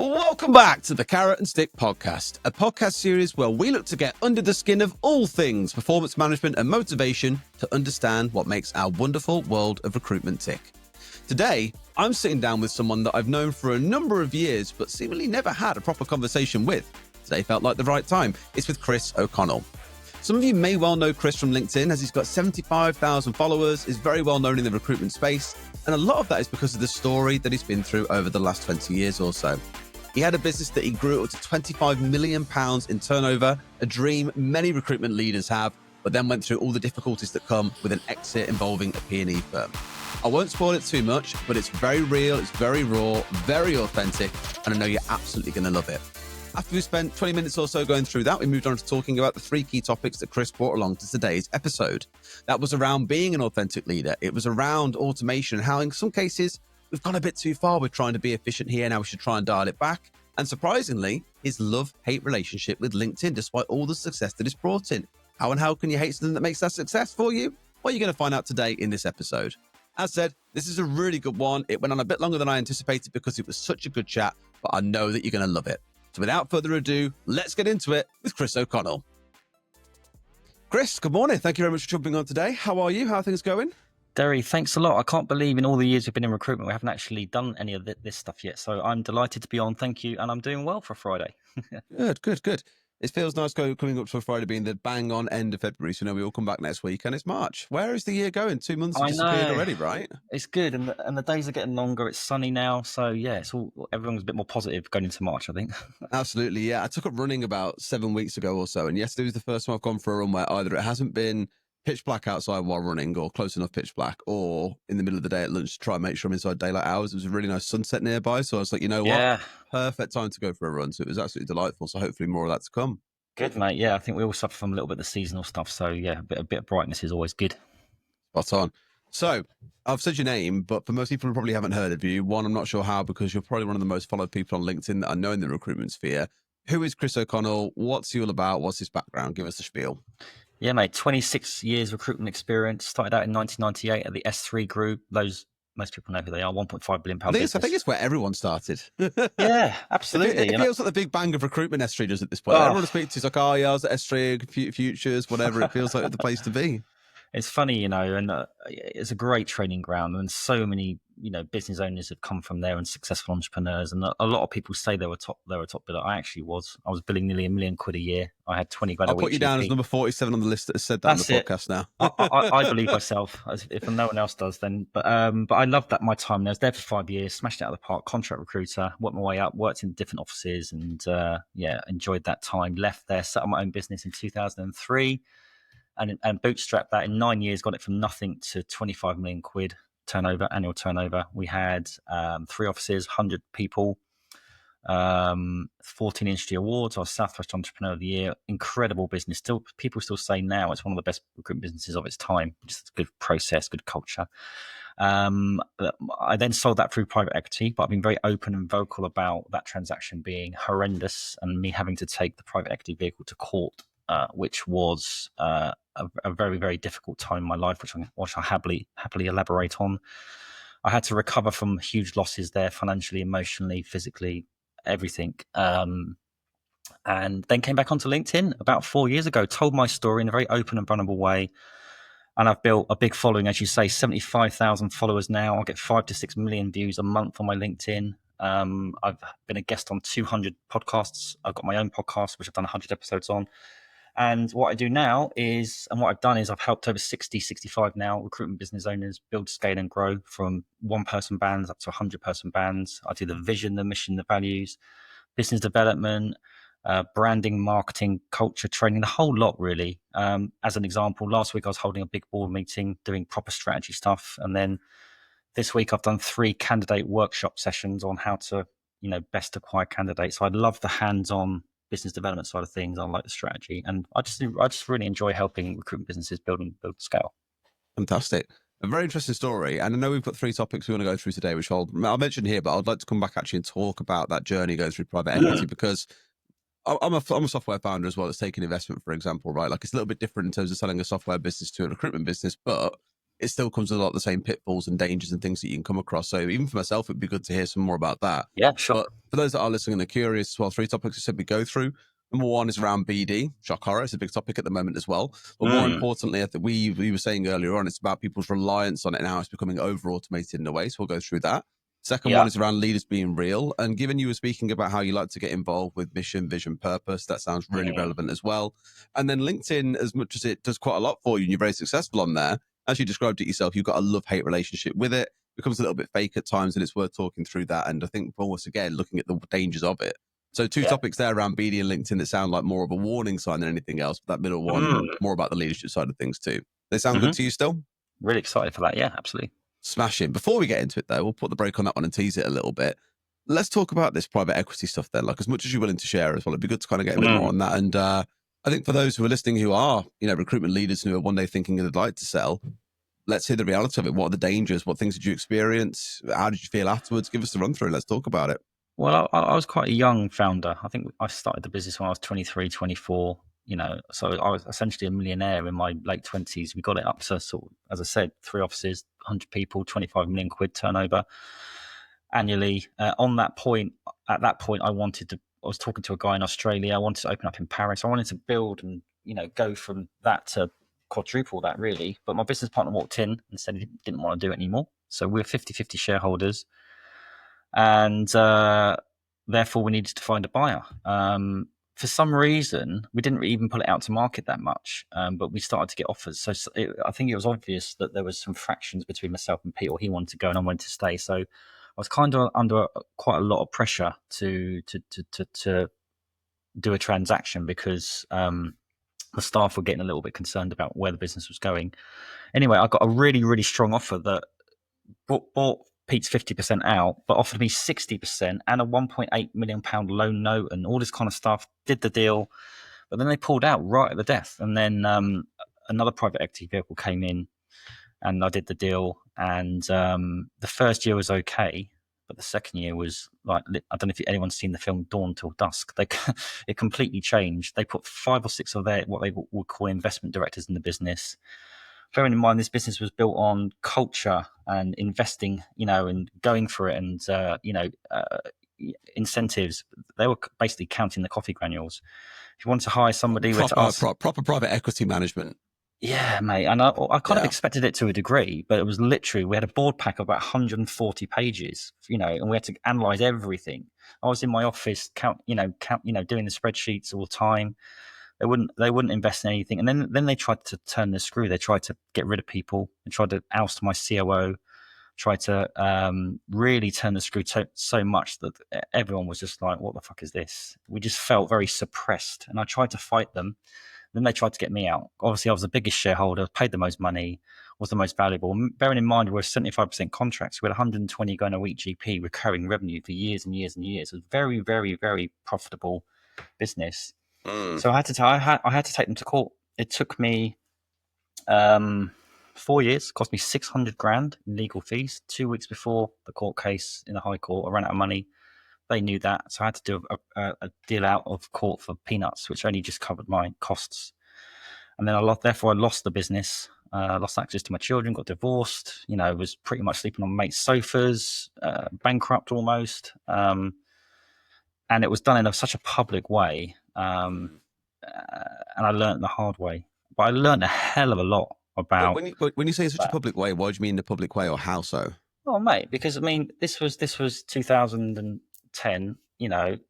Welcome back to the Carrot and Stick podcast, a podcast series where we look to get under the skin of all things performance management and motivation to understand what makes our wonderful world of recruitment tick. Today, I'm sitting down with someone that I've known for a number of years, but seemingly never had a proper conversation with. Today felt like the right time. It's with Chris O'Connell. Some of you may well know Chris from LinkedIn, as he's got 75,000 followers, is very well known in the recruitment space, and a lot of that is because of the story that he's been through over the last 20 years or so. He had a business that he grew up to £25 million in turnover, a dream many recruitment leaders have, but then went through all the difficulties that come with an exit involving a P&E firm. I won't spoil it too much, but it's very real, it's very raw, very authentic, and I know you're absolutely going to love it. After we spent 20 minutes or so going through that, we moved on to talking about the three key topics that Chris brought along to today's episode. That was around being an authentic leader. It was around automation and how in some cases we've gone a bit too far with trying to be efficient here. Now we should try and dial it back. And surprisingly, his love-hate relationship with LinkedIn, despite all the success that it's brought in. How can you hate something that makes that success for you? Well, you're going to find out today in this episode. As said, this is a really good one. It went on a bit longer than I anticipated because it was such a good chat, but I know that you're going to love it. So without further ado, let's get into it with Chris O'Connell. Chris, good morning. Thank you very much for jumping on today. How are you? How are things going? Derry, thanks a lot. I can't believe in all the years we've been in recruitment, we haven't actually done any of this stuff yet. So I'm delighted to be on. Thank you. And I'm doing well for Friday. Good. It feels nice coming up to a Friday being the bang on end of February. So, we all come back next week and it's March. Where is the year going? 2 months have disappeared already, right? It's good. And the days are getting longer. It's sunny now. So, yeah, everyone's a bit more positive going into March, I think. Absolutely, yeah. I took up running about 7 weeks ago or so. And yesterday was the first time I've gone for a run where either it hasn't been pitch black outside while running or close enough pitch black, or in the middle of the day at lunch to try and make sure I'm inside daylight hours. It was a really nice sunset nearby. So I was like, what? Perfect time to go for a run. So it was absolutely delightful. So hopefully more of that to come. Good, mate. Yeah, I think we all suffer from a little bit of the seasonal stuff. So, yeah, a bit of brightness is always good. Spot on. So, I've said your name, but for most people who probably haven't heard of you, one, I'm not sure how, because you're probably one of the most followed people on LinkedIn that I know in the recruitment sphere. Who is Chris O'Connell? What's he all about? What's his background? Give us the spiel. Yeah, mate, 26 years recruitment experience. Started out in 1998 at the S3 Group. Most people know who they are, £1.5 billion business. I think it's where everyone started. Yeah, absolutely. It feels like the big bang of recruitment S3 does at this point. Everyone I speak to is like, I was at S3, Futures, whatever. It feels like the place to be. It's funny, and it's a great training ground, and so many, business owners have come from there and successful entrepreneurs. And a lot of people say they were top biller. I actually was. I was billing nearly £1 million a year. I had 20 grand a week. I'll put you down as number 47 on the list that has said that on the podcast now. I believe myself. If no one else does, then. But I loved that my time there. I was there for 5 years, smashed it out of the park, contract recruiter, worked my way up, worked in different offices, and enjoyed that time. Left there, set up my own business in 2003. And bootstrapped that in 9 years, got it from nothing to 25 million quid annual turnover. We had 3 offices, 100 people, 14 industry awards. I was Southwest Entrepreneur of the Year. Incredible business. People still say now it's one of the best recruitment businesses of its time. Just good process, good culture. I then sold that through private equity, but I've been very open and vocal about that transaction being horrendous and me having to take the private equity vehicle to court, which was a very, very difficult time in my life, which I happily elaborate on. I had to recover from huge losses there, financially, emotionally, physically, everything. And then came back onto LinkedIn about 4 years ago, told my story in a very open and vulnerable way. And I've built a big following, as you say, 75,000 followers now. I get 5 to 6 million views a month on my LinkedIn. I've been a guest on 200 podcasts. I've got my own podcast, which I've done 100 episodes on. And what I do now I've helped over 65 now recruitment business owners build, scale and grow from 1-person bands up to 100-person bands. I do the vision, the mission, the values, business development, branding, marketing, culture, training, the whole lot really. As an example, last week I was holding a big board meeting doing proper strategy stuff. And then this week I've done 3 candidate workshop sessions on how to, best acquire candidates. So I love the hands-on business development side of things. I like the strategy, and I just really enjoy helping recruitment businesses build scale. Fantastic. A very interesting story. And I know we've got 3 topics we want to go through today, which I'll mention here, but I'd like to come back actually and talk about that journey going through private equity, because I'm a software founder as well that's taking investment, for example, right? Like it's a little bit different in terms of selling a software business to a recruitment business, but it still comes with a lot of the same pitfalls and dangers and things that you can come across. So even for myself, it'd be good to hear some more about that. Yeah, sure. But for those that are listening and are curious as well, 3 topics I said we go through. Number 1 is around BD. Shock horror. It's a big topic at the moment as well. But more importantly, I think we were saying earlier on, it's about people's reliance on it now. It's becoming over automated in a way. So we'll go through that. Second one is around leaders being real. And given you were speaking about how you like to get involved with mission, vision, purpose, that sounds really relevant as well. And then LinkedIn, as much as it does quite a lot for you and you're very successful on there, as you described it yourself, you've got a love-hate relationship with it. It becomes a little bit fake at times, and it's worth talking through that. And I think, once again, looking at the dangers of it. So 2 topics there around BD and LinkedIn that sound like more of a warning sign than anything else. But that middle one, more about the leadership side of things too. They sound good to you still? Really excited for that. Yeah, absolutely. Smashing. Before we get into it, though, we'll put the break on that one and tease it a little bit. Let's talk about this private equity stuff then. Like, as much as you're willing to share as well, it'd be good to kind of get a bit more on that. And I think for those who are listening who are, recruitment leaders who are one day thinking they'd like to sell, let's hear the reality of it. What are the dangers? What things did you experience? How did you feel afterwards? Give us the run through. Let's talk about it. Well, I was quite a young founder. I think I started the business when I was 23, 24. So I was essentially a millionaire in my late 20s. We got it up to sort of, as I said, 3 offices, 100 people, 25 million quid turnover annually. At that point, I was talking to a guy in Australia. I wanted to open up in Paris. I wanted to build and, go from that to quadruple that really. But my business partner walked in and said he didn't want to do it anymore. So we're 50-50 shareholders. And therefore we needed to find a buyer. For some reason, we didn't even put it out to market that much, but we started to get offers. So I think it was obvious that there was some fractions between myself and Pete, or he wanted to go and I wanted to stay. So I was kind of under quite a lot of pressure to do a transaction because the staff were getting a little bit concerned about where the business was going. Anyway, I got a really, really strong offer that bought Pete's 50% out, but offered me 60% and a £1.8 million loan note and all this kind of stuff. Did the deal, but then they pulled out right at the death. And then another private equity vehicle came in, and I did the deal. And the first year was okay, but the second year was like, I don't know if anyone's seen the film Dawn Till Dusk. It completely changed. They put 5 or 6 of what they would call investment directors in the business. Bearing in mind, this business was built on culture and investing, and going for it, and incentives. They were basically counting the coffee granules. If you wanted to hire somebody, proper private equity management. Yeah, mate. And I kind of expected it to a degree, but it was literally, we had a board pack of about 140 pages, and we had to analyze everything. I was in my office, doing the spreadsheets all the time. They wouldn't invest in anything. And then they tried to turn the screw. They tried to get rid of people. They tried to oust my COO, tried to really turn the screw so much that everyone was just like, what the fuck is this? We just felt very suppressed. And I tried to fight them. Then they tried to get me out. Obviously, I was the biggest shareholder, paid the most money, was the most valuable. Bearing in mind, we're 75% contracts. We had 120 going a week GP recurring revenue for years and years and years. It was very, very, very profitable business. So I had to take them to court. It took me 4 years, cost me 600 grand in legal fees. 2 weeks before the court case in the High Court, I ran out of money. They knew that, so I had to do a deal out of court for peanuts, which only just covered my costs. And then I lost the business, lost access to my children, got divorced. Was pretty much sleeping on mates' sofas, bankrupt almost. And it was done in such a public way. And I learned the hard way, but I learned a hell of a lot about. When you say it's such a public way, what do you mean the public way, or how so? Oh, mate, because this was 2010.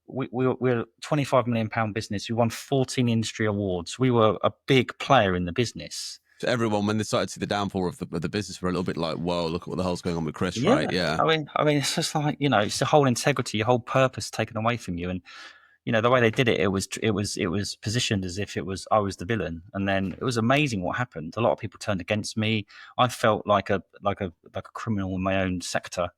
We're a £25 million business. We won 14 industry awards. We were a big player in the business. So everyone, when they started to see the downfall of the business, were a little bit like, "Whoa, look at what the hell's going on with Chris!" Yeah. Right? Yeah. I mean, it's just like it's the whole integrity, your whole purpose taken away from you, and the way they did it, it was positioned as if I was the villain, and then it was amazing what happened. A lot of people turned against me. I felt like a criminal in my own sector,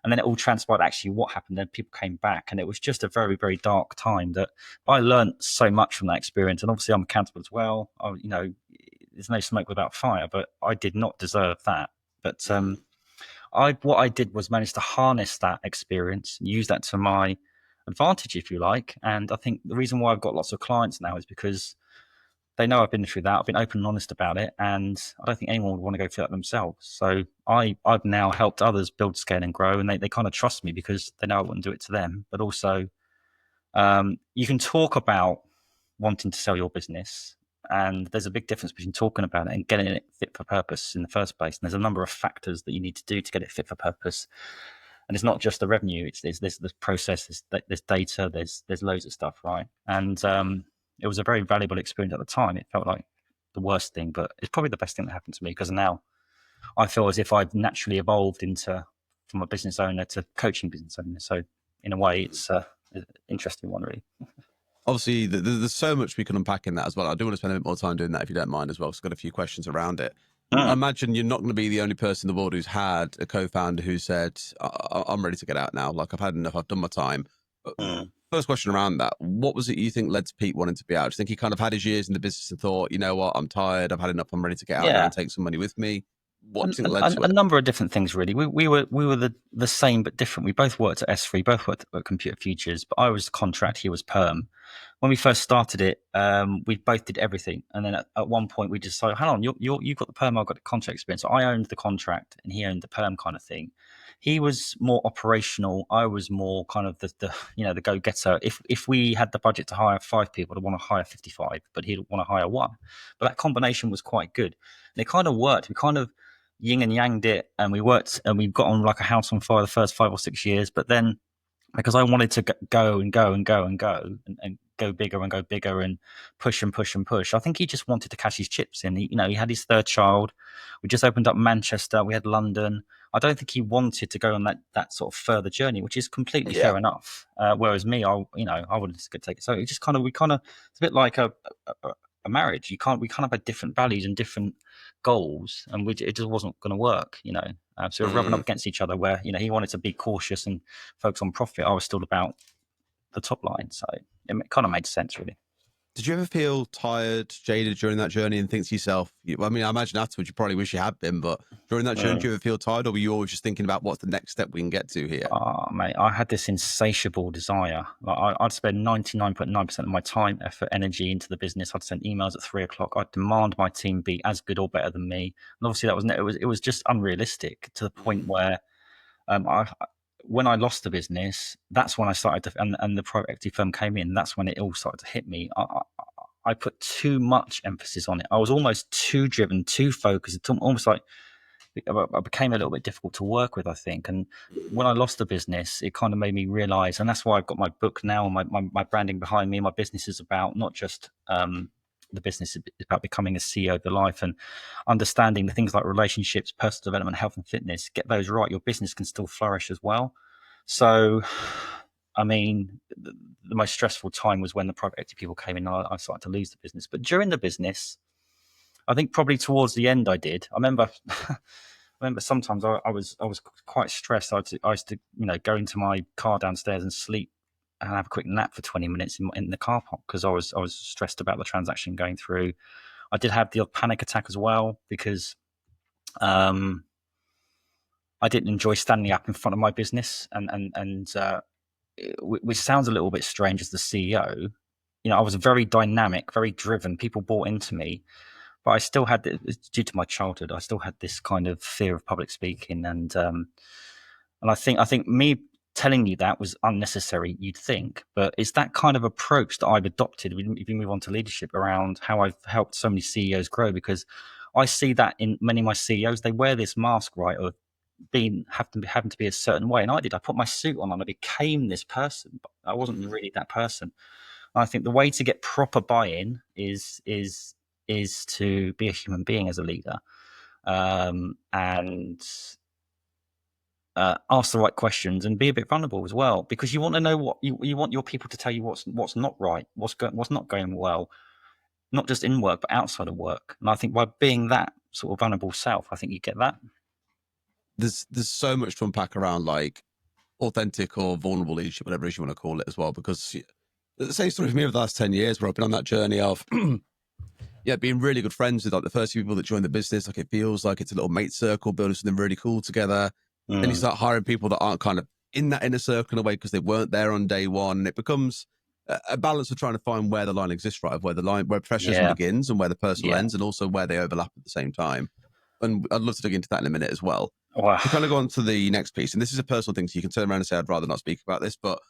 and then it all transpired. Actually, what happened? Then people came back, and it was just a very, very dark time. That I learned so much from that experience, and obviously I'm accountable as well. There's no smoke without fire, but I did not deserve that. But what I did was manage to harness that experience, use that to my advantage, if you like. And I think the reason why I've got lots of clients now is because they know I've been through that. I've been open and honest about it, and I don't think anyone would want to go through that themselves. So I've now helped others build, scale, and grow, and they kind of trust me because they know I wouldn't do it to them. But also, you can talk about wanting to sell your business, and there's a big difference between talking about it and getting it fit for purpose in the first place. And there's a number of factors that you need to do to get it fit for purpose. And it's not just the revenue; there's the process, there's data, there's loads of stuff, right? And it was a very valuable experience at the time. It felt like the worst thing, but it's probably the best thing that happened to me, because now I feel as if I've naturally evolved from a business owner to coaching business owner. So in a way, it's an interesting one, really. Obviously, there's so much we can unpack in that as well. I do want to spend a bit more time doing that, if you don't mind, as well. So I've got a few questions around it. I imagine you're not going to be the only person in the world who's had a co-founder who said, I'm ready to get out now. Like, I've had enough. I've done my time. First question around that. What was it you think led to Pete wanting to be out? Do you think he kind of had his years in the business and thought, you know what, I'm tired. I've had enough. I'm ready to get out now and take some money with me. What do you think led to it? A number of different things, really. We were the same but different. We both worked at S3, both worked at Computer Futures, but I was contract, he was perm. When we first started it, we both did everything, and then at one point we decided, hang on, you've got the perm, I've got the contract experience. So I owned the contract, and he owned the perm kind of thing. He was more operational. I was more kind of the go-getter. If we had the budget to hire 5 people, I'd want to hire 55, but he'd want to hire 1. But that combination was quite good. And it kind of worked. We kind of yin and yanged it, and we worked, and we got on like a house on fire the first 5 or 6 years. But then, because I wanted to go and go bigger and push and push and push, I think he just wanted to cash his chips in. He had his 3rd child. We just opened up Manchester. We had London. I don't think he wanted to go on that sort of further journey, which is completely fair enough. Whereas me, I wanted to take it. So it just kind of, it's a bit like a marriage. We kind of had different values and different goals, and it just wasn't going to work, so we're rubbing up against each other, where he wanted to be cautious and focus on profit. I was still about the top line, so it kind of made sense, really. Did you ever feel tired, jaded during that journey and think to yourself, I imagine afterwards you probably wish you had been, but during that journey, did you ever feel tired, or were you always just thinking about what's the next step we can get to here? Mate, I had this insatiable desire. Like, I'd spend 99.9% of my time, effort, energy into the business. I'd send emails at 3 o'clock. I'd demand my team be as good or better than me. And obviously it was just unrealistic, to the point where when I lost the business, that's when I started to, and the private equity firm came in. That's when it all started to hit me. I put too much emphasis on it. I was almost too driven, too focused. It's almost like I became a little bit difficult to work with, I think. And when I lost the business, it kind of made me realize, and that's why I've got my book now, and my branding behind me. My business is about not just the business, is about becoming a CEO of the life, and understanding the things like relationships, personal development, health and fitness. Get those right, your business can still flourish as well. So, the most stressful time was when the private equity people came in, and I started to lose the business. But during the business, I think probably towards the end I did. I remember sometimes I was quite stressed. I used to go into my car downstairs and sleep and have a quick nap for 20 minutes in the car park, because I was stressed about the transaction going through. I did have the panic attack as well, because I didn't enjoy standing up in front of my business, and which sounds a little bit strange as the CEO. I was very dynamic, very driven. People bought into me, but I still had, due to my childhood, I still had this kind of fear of public speaking, and I think me telling you that was unnecessary, you'd think, but it's that kind of approach that I've adopted. If you move on to leadership, around how I've helped so many CEOs grow, because I see that in many of my CEOs, they wear this mask, right, of having to be a certain way, and I did. I put my suit on and I became this person, but I wasn't really that person. And I think the way to get proper buy-in is to be a human being as a leader, and ask the right questions and be a bit vulnerable as well, because you want to know what you want your people to tell you what's not right, what's not going well, not just in work but outside of work. And I think by being that sort of vulnerable self, I think you get that. There's so much to unpack around like authentic or vulnerable leadership, whatever it is you want to call it as well, because the same story for me over the last 10 years where I've been on that journey of being really good friends with like the first few people that join the business. Like, it feels like it's a little mate circle, building something really cool together. Then you start hiring people that aren't kind of in that inner circle in a way, because they weren't there on day one, and it becomes a balance of trying to find where the line exists, right? Of where professionalism begins and where the personal ends, and also where they overlap at the same time. And I'd love to dig into that in a minute as well. Wow. To kind of go on to the next piece, and this is a personal thing, so you can turn around and say, I'd rather not speak about this, but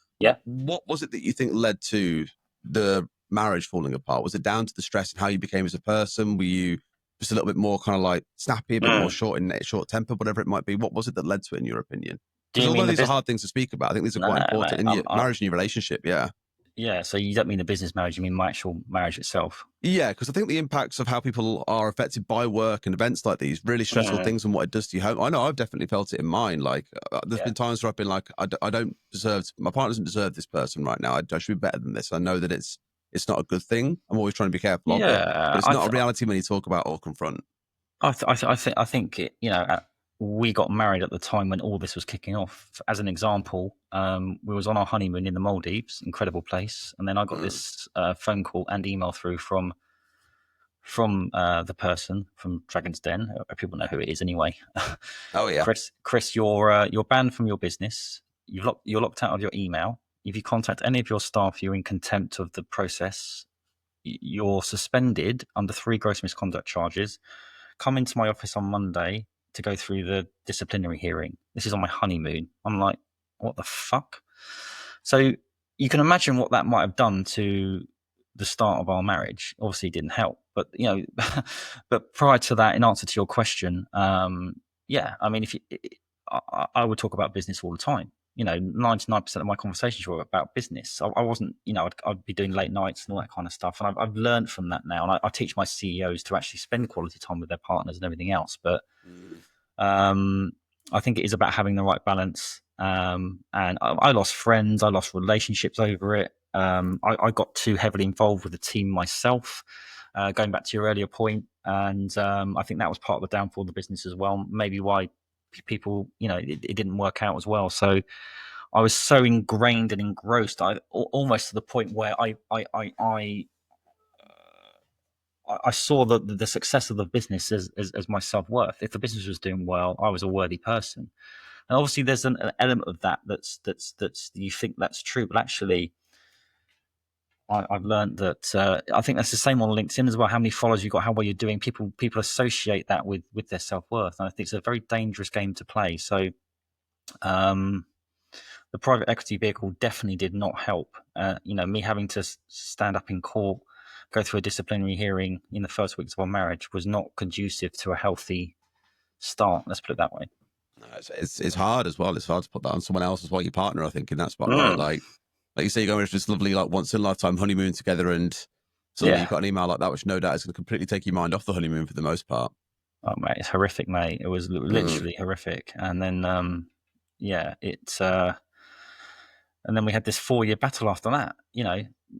what was it that you think led to the marriage falling apart? Was it down to the stress and how you became as a person? Were you just a little bit more kind of like snappy, a bit more short tempered, whatever it might be? What was it that led to it, in your opinion? Because although these are hard things to speak about, I think these are quite important in your marriage and your relationship. Yeah, so you don't mean the business marriage, you mean my actual marriage itself? Yeah, because I think the impacts of how people are affected by work and events like these, really stressful things, and what it does to you home. I know I've definitely felt it in mine. Like, there's been times where I've been like, I don't deserve, my partner doesn't deserve this person right now. I should be better than this. I know that it's not a good thing. I'm always trying to be careful of it, but it's not a reality when you talk about or confront. I think it, we got married at the time when all this was kicking off. As an example, we was on our honeymoon in the Maldives, incredible place, and then I got this phone call and email through from the person from Dragon's Den. People know who it is anyway. Oh yeah, Chris, you're banned from your business. You're locked out of your email. If you contact any of your staff, you're in contempt of the process. You're suspended under 3 gross misconduct charges. Come into my office on Monday to go through the disciplinary hearing. This is on my honeymoon. I'm like, what the fuck? So you can imagine what that might have done to the start of our marriage. Obviously it didn't help, but but prior to that, in answer to your question, I mean, I would talk about business all the time. 99% of my conversations were about business. I wasn't, I'd be doing late nights and all that kind of stuff. And I've learned from that now. And I teach my CEOs to actually spend quality time with their partners and everything else. But I think it is about having the right balance. And I lost friends. I lost relationships over it. I got too heavily involved with the team myself, going back to your earlier point. And I think that was part of the downfall of the business as well. Maybe why people, it didn't work out as well. So I was so ingrained and engrossed, almost to the point where I saw the success of the business as my self-worth. If the business was doing well, I was a worthy person. And obviously there's an element of that that's you think that's true, but actually I've learned that I think that's the same on LinkedIn as well. How many followers you got, how well you're doing. People associate that with their self-worth, and I think it's a very dangerous game to play. So, the private equity vehicle definitely did not help. Me having to stand up in court, go through a disciplinary hearing in the first weeks of our marriage was not conducive to a healthy start. Let's put it that way. No, it's hard as well. It's hard to put that on someone else as well, your partner. I think in that spot, right? Like you say, you're going to this lovely, like, once in a lifetime honeymoon together, and suddenly you've got an email like that, which no doubt is going to completely take your mind off the honeymoon for the most part. Oh, mate, it's horrific, mate. It was literally horrific. And then, and then we had this 4-year battle after that,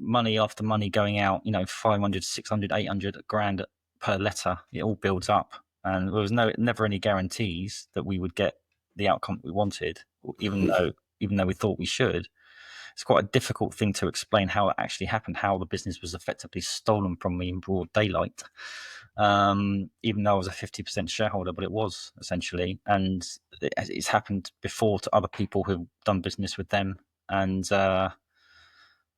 money after money going out, 500, 600, 800 grand per letter. It all builds up. And there was never any guarantees that we would get the outcome we wanted, even though we thought we should. It's quite a difficult thing to explain how it actually happened, how the business was effectively stolen from me in broad daylight. Even though I was a 50% shareholder, but it was essentially, and it's happened before to other people who've done business with them. And, but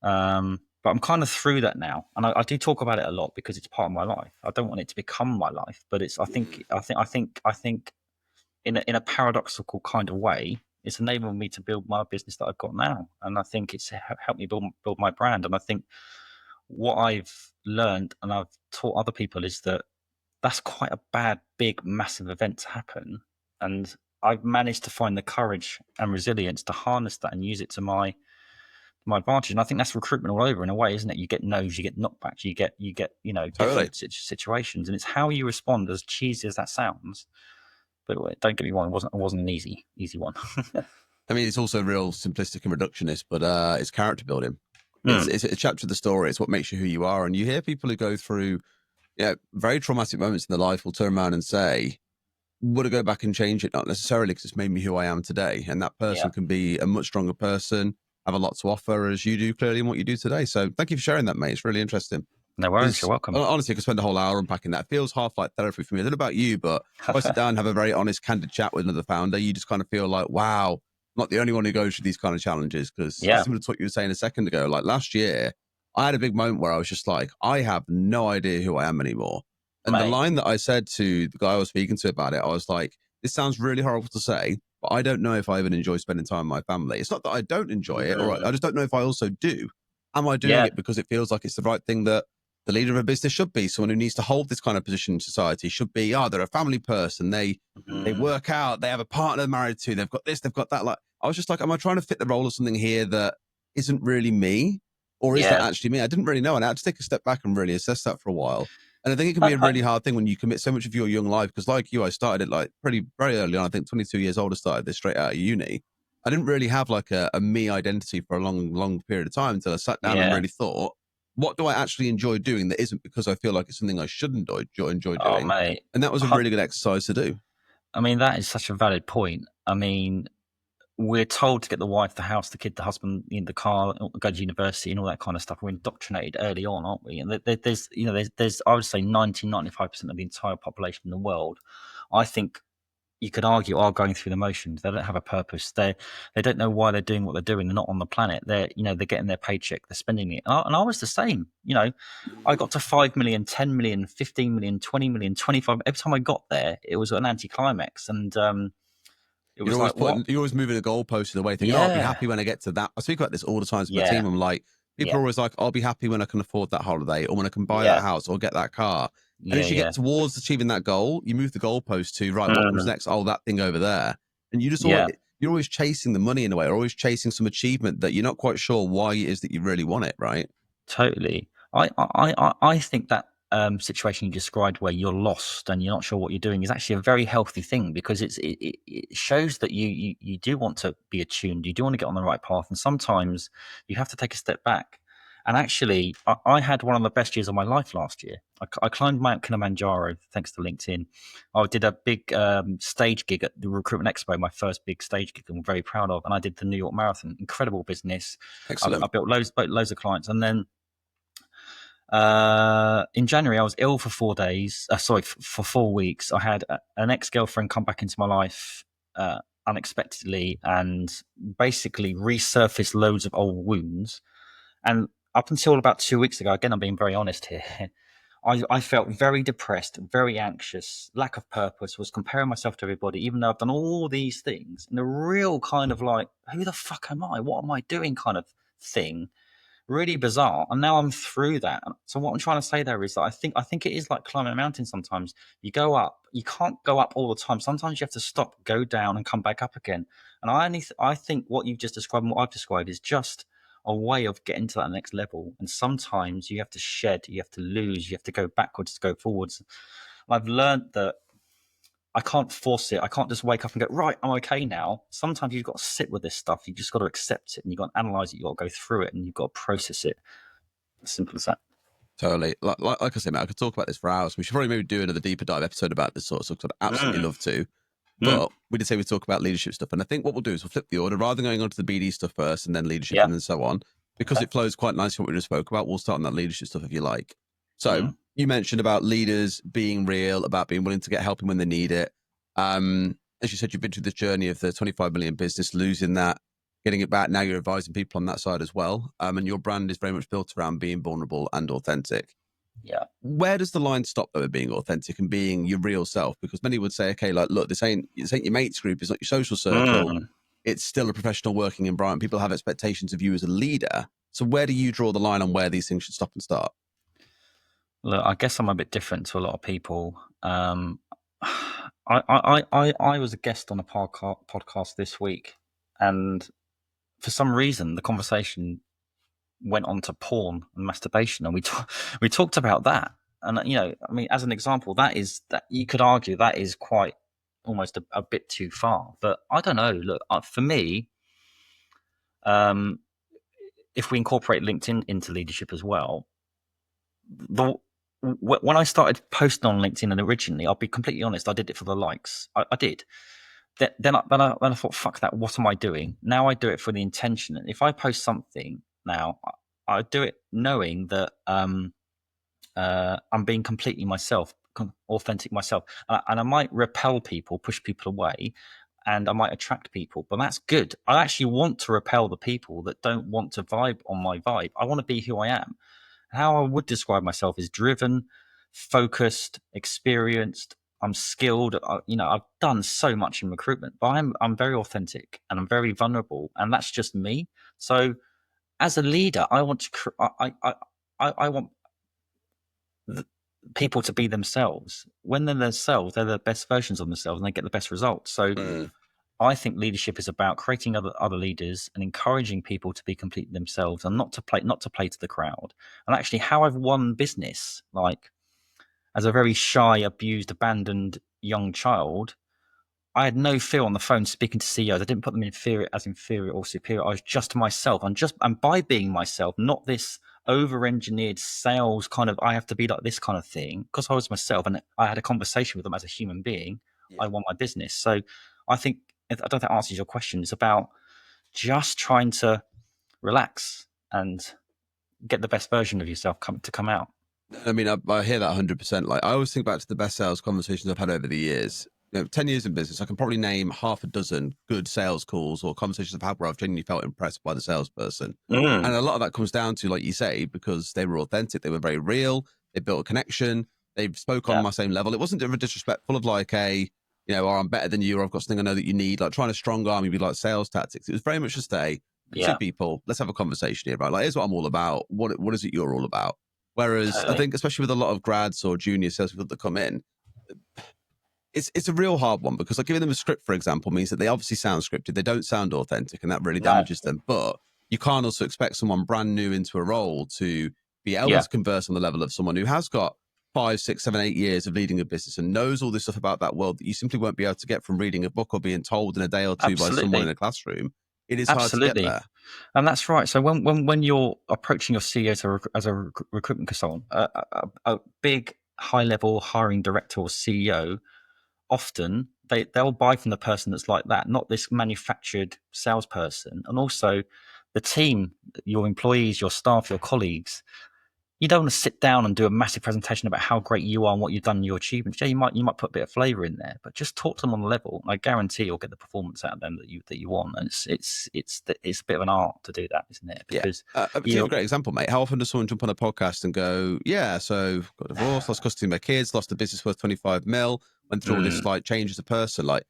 I'm kind of through that now. And I do talk about it a lot because it's part of my life. I don't want it to become my life, but I think in a paradoxical kind of way, it's enabled me to build my business that I've got now. And I think it's helped me build my brand. And I think what I've learned and I've taught other people is that that's quite a bad, big, massive event to happen. And I've managed to find the courage and resilience to harness that and use it to my advantage. And I think that's recruitment all over in a way, isn't it? You get no's, you get knockbacks, you get different situations. And it's how you respond, as cheesy as that sounds. But don't get me wrong, it wasn't an easy one. I mean, it's also real simplistic and reductionist, but it's character building. It's a chapter of the story. It's what makes you who you are. And you hear people who go through very traumatic moments in their life will turn around and say, would I go back and change it? Not necessarily, because it's made me who I am today. And that person can be a much stronger person, have a lot to offer, as you do clearly in what you do today. So thank you for sharing that, mate. It's really interesting. No worries, you're welcome. Honestly, I could spend a whole hour unpacking that. It feels half like therapy for me. I don't know about you, but if I sit down and have a very honest, candid chat with another founder, you just kind of feel like, wow, I'm not the only one who goes through these kind of challenges, because similar to what you were saying a second ago, like last year, I had a big moment where I was just like, I have no idea who I am anymore. And the line that I said to the guy I was speaking to about it, I was like, this sounds really horrible to say, but I don't know if I even enjoy spending time with my family. It's not that I don't enjoy it, or I just don't know if I also do. Am I doing it because it feels like it's the right thing that the leader of a business should be? Someone who needs to hold this kind of position in society should be, they're a family person. They work out, they have a partner they're married to, they've got this, they've got that. Like, I was just like, am I trying to fit the role of something here that isn't really me? Or is that actually me? I didn't really know. And I had to take a step back and really assess that for a while. And I think it can be a really hard thing when you commit so much of your young life, because like you, I started it like very early on. I think 22 years old, I started this straight out of uni. I didn't really have like a me identity for a long period of time until I sat down and really thought, what do I actually enjoy doing that isn't because I feel like it's something I should enjoy doing? Oh, mate. And that was a really good exercise to do. I mean, that is such a valid point. I mean, we're told to get the wife, the house, the kid, the husband, the car, go to university and all that kind of stuff. We're indoctrinated early on, aren't we? And there's I would say 95% of the entire population in the world, I think you could argue, are going through the motions. They don't have a purpose. They don't know why they're doing what they're doing. They're not on the planet. They're getting their paycheck. They're spending it. And I was the same. I got to 5 million, 10 million, 15 million, 20 million, 25. Every time I got there, it was an anticlimax. And it was you're always moving the goalpost in a way, thinking, I'll be happy when I get to that. I speak about this all the time to my team. I'm like, people are always like, I'll be happy when I can afford that holiday, or when I can buy that house or get that car. And as you get towards achieving that goal, you move the goalpost to, right, what comes next? Oh, that thing over there. And you just you're always chasing the money in a way, or always chasing some achievement that you're not quite sure why it is that you really want it, right? Totally. I think that situation you described where you're lost and you're not sure what you're doing is actually a very healthy thing, because it shows that you do want to be attuned, you do want to get on the right path, and sometimes you have to take a step back. And actually, I had one of the best years of my life last year. I climbed Mount Kilimanjaro thanks to LinkedIn. I did a big stage gig at the Recruitment Expo, my first big stage gig I'm very proud of. And I did the New York Marathon, incredible business. Excellent. I built loads of clients. And then in January, I was ill for 4 days. For 4 weeks. I had an ex-girlfriend come back into my life unexpectedly and basically resurfaced loads of old wounds. And up until about 2 weeks ago, again, I'm being very honest here, I felt very depressed, very anxious, lack of purpose, was comparing myself to everybody, even though I've done all these things, in a real kind of like, who the fuck am I? What am I doing kind of thing? Really bizarre. And now I'm through that. So what I'm trying to say there is that I think it is like climbing a mountain sometimes. You go up, you can't go up all the time. Sometimes you have to stop, go down and come back up again. And I think what you've just described and what I've described is just a way of getting to that next level. And sometimes you have to shed, you have to lose, you have to go backwards to go forwards. I've learned that I can't force it. I can't just wake up and go, right, I'm okay now. Sometimes you've got to sit with this stuff. You just got to accept it, and you've got to analyze it. You've got to go through it, and you've got to process it. As simple as that. Totally. Like I said, man, I could talk about this for hours. We should probably maybe do another deeper dive episode about this sort of stuff, because I'd absolutely love to. But we did say we'd talk about leadership stuff. And I think what we'll do is we'll flip the order, rather than going on to the BD stuff first and then leadership and then so on. Because it flows quite nicely what we just spoke about, we'll start on that leadership stuff if you like. So you mentioned about leaders being real, about being willing to get help when they need it. As you said, you've been through the journey of the 25 million business, losing that, getting it back. Now you're advising people on that side as well. And your brand is very much built around being vulnerable and authentic. Yeah. Where does the line stop though with being authentic and being your real self? Because many would say, okay, like, look, this ain't your mates group, it's not your social circle. It's still a professional working environment. People have expectations of you as a leader. So where do you draw the line on where these things should stop and start? Look, I guess I'm a bit different to a lot of people. I was a guest on a podcast this week, and for some reason the conversation went on to porn and masturbation, and we talked about that. And I mean, as an example, that you could argue that is quite almost a bit too far. But I don't know. Look, for me, if we incorporate LinkedIn into leadership as well, when I started posting on LinkedIn, and originally, I'll be completely honest, I did it for the likes. I did. Then I thought, fuck that. What am I doing? Now I do it for the intention. And if I post something now, I do it knowing that I'm being completely myself, authentic myself, and I might repel people, push people away. and I might attract people, but that's good. I actually want to repel the people that don't want to vibe on my vibe. I want to be who I am. How I would describe myself is driven, focused, experienced. I'm skilled. I've done so much in recruitment, but I'm very authentic and I'm very vulnerable, and that's just me. So as a leader, I want to I want people to be themselves. When they're themselves, they're the best versions of themselves, and they get the best results. So I think leadership is about creating other leaders and encouraging people to be completely themselves and not to play to the crowd. And actually, how I've won business, like as a very shy, abused, abandoned young child, I had no fear on the phone speaking to CEOs. I didn't put them inferior or superior. I was just myself. And by being myself, not this over-engineered sales kind of, I have to be like this kind of thing, because I was myself and I had a conversation with them as a human being. I won my business. So I don't think that answers your question. It's about just trying to relax and get the best version of yourself to come out. I mean, I hear that 100%. Like, I always think back to the best sales conversations I've had over the years. 10 years in business, I can probably name half a dozen good sales calls or conversations I've had where I've genuinely felt impressed by the salesperson. And a lot of that comes down to, like you say, because they were authentic, they were very real, they built a connection, they spoke on my same level. It wasn't ever disrespectful of like or I'm better than you, or I've got something I know that you need, like trying to strong arm you with like sales tactics. It was very much just two people, let's have a conversation here, right? Like, here's what I'm all about. What is it you're all about? Whereas I think, especially with a lot of grads or junior salespeople that come in, it's a real hard one, because like giving them a script, for example, means that they obviously sound scripted. They don't sound authentic, and that really damages them. But you can't also expect someone brand new into a role to be able to converse on the level of someone who has got 5, 6, 7, 8 years of leading a business and knows all this stuff about that world that you simply won't be able to get from reading a book or being told in a day or two by someone in a classroom. It is hard to get there. And that's right. So when you're approaching your CEO as a recruitment consultant, a big high-level hiring director or CEO, often they'll buy from the person that's like that, not this manufactured salesperson. And also the team, your employees, your staff, your colleagues, you don't want to sit down and do a massive presentation about how great you are and what you've done and your achievements. Yeah, you might put a bit of flavor in there, but just talk to them on the level. I guarantee you'll get the performance out of them that you want. And it's a bit of an art to do that, isn't it? Because you have a great example, mate. How often does someone jump on a podcast and go, "Yeah, so got divorced, lost custody of my kids, lost a business worth 25 mil, went through all this like change as a person." Like,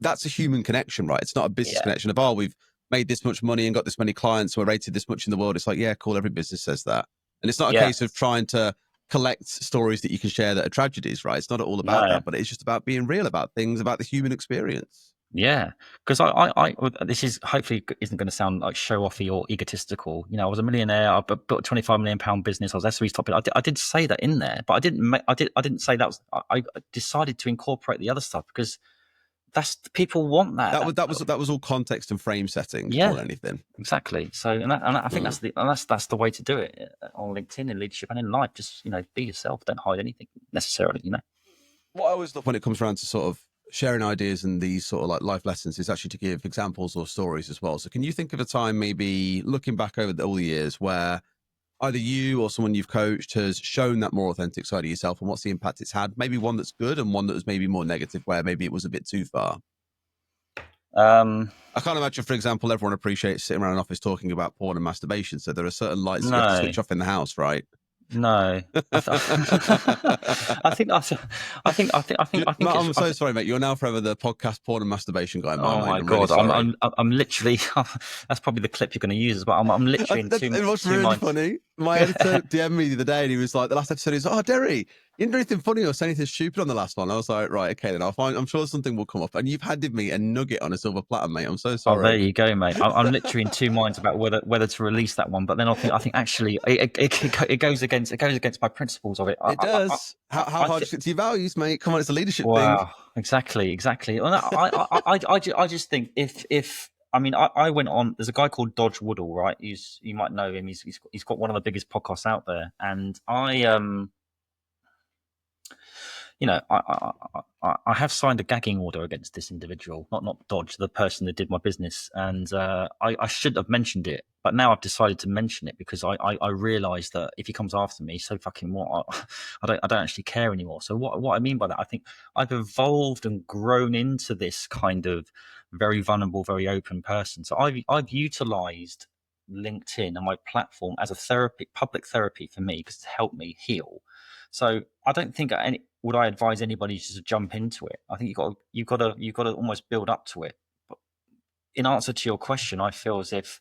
that's a human connection, right? It's not a business connection of, we've made this much money and got this many clients, we're rated this much in the world. It's like, yeah, cool. Every business says that. And it's not a case of trying to collect stories that you can share that are tragedies, right? It's not all about that, but it's just about being real about things, about the human experience. Yeah, because I this is hopefully isn't going to sound like show-offy or egotistical. I was a millionaire. I built a £25 million business. I was SRE's top. I did say that in there, but I didn't say that was. I decided to incorporate the other stuff because people want that. That was all context and frame setting more than anything. Exactly. So, and I think that's the way to do it on LinkedIn, in leadership and in life. Just be yourself. Don't hide anything necessarily. What I always love when it comes around to sort of sharing ideas and these sort of like life lessons is actually to give examples or stories as well. So, can you think of a time, maybe looking back over all the years, where either you or someone you've coached has shown that more authentic side of yourself, and what's the impact it's had? Maybe one that's good and one that was maybe more negative, where maybe it was a bit too far. I can't imagine, for example, everyone appreciates sitting around an office talking about porn and masturbation. So there are certain lights you have to switch off in the house, right? No, I think. I'm so sorry, mate. You're now forever the podcast porn and masturbation guy. In my mind. My God, really I'm literally. That's probably the clip you're going to use as well. I'm literally in two. It was really funny. My editor DM'd me the other day, and he was like, "The last episode is, Derry, you didn't do anything funny or say anything stupid on the last one." I was like, "Right, okay, then I'm sure something will come up." And you've handed me a nugget on a silver platter, mate. I'm so sorry. Oh, there you go, mate. I'm literally in two minds about whether to release that one, but then I think actually it goes against my principles of it. It does. How hard is it to your values, mate? Come on, it's a leadership thing. Wow, exactly. Well, I just think if. I mean, I went on. There's a guy called Dodge Woodall, right? You might know him. He's got one of the biggest podcasts out there, and you know, I have signed a gagging order against this individual, not Dodge, the person that did my business, and I should have mentioned it, but now I've decided to mention it because I realise that if he comes after me, so fucking what? I don't actually care anymore. So what I mean by that, I think I've evolved and grown into this kind of very vulnerable, very open person. So I've utilised LinkedIn and my platform as a therapy, public therapy for me, because it's helped me heal. So I don't think would I advise anybody to just jump into it. I think you've got to almost build up to it. But in answer to your question, I feel as if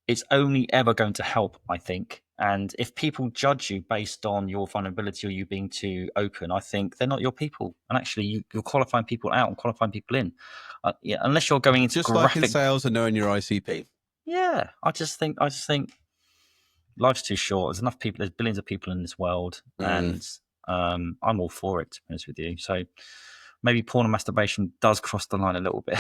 it's only ever going to help, I think. And if people judge you based on your vulnerability or you being too open, I think they're not your people. And actually, you're qualifying people out and qualifying people in. Yeah, unless you're going into Just like in graphic. sales and knowing your ICP. Yeah, I just think life's too short. There's enough people. There's billions of people in this world, and I'm all for it. To be honest with you, so maybe porn and masturbation does cross the line a little bit.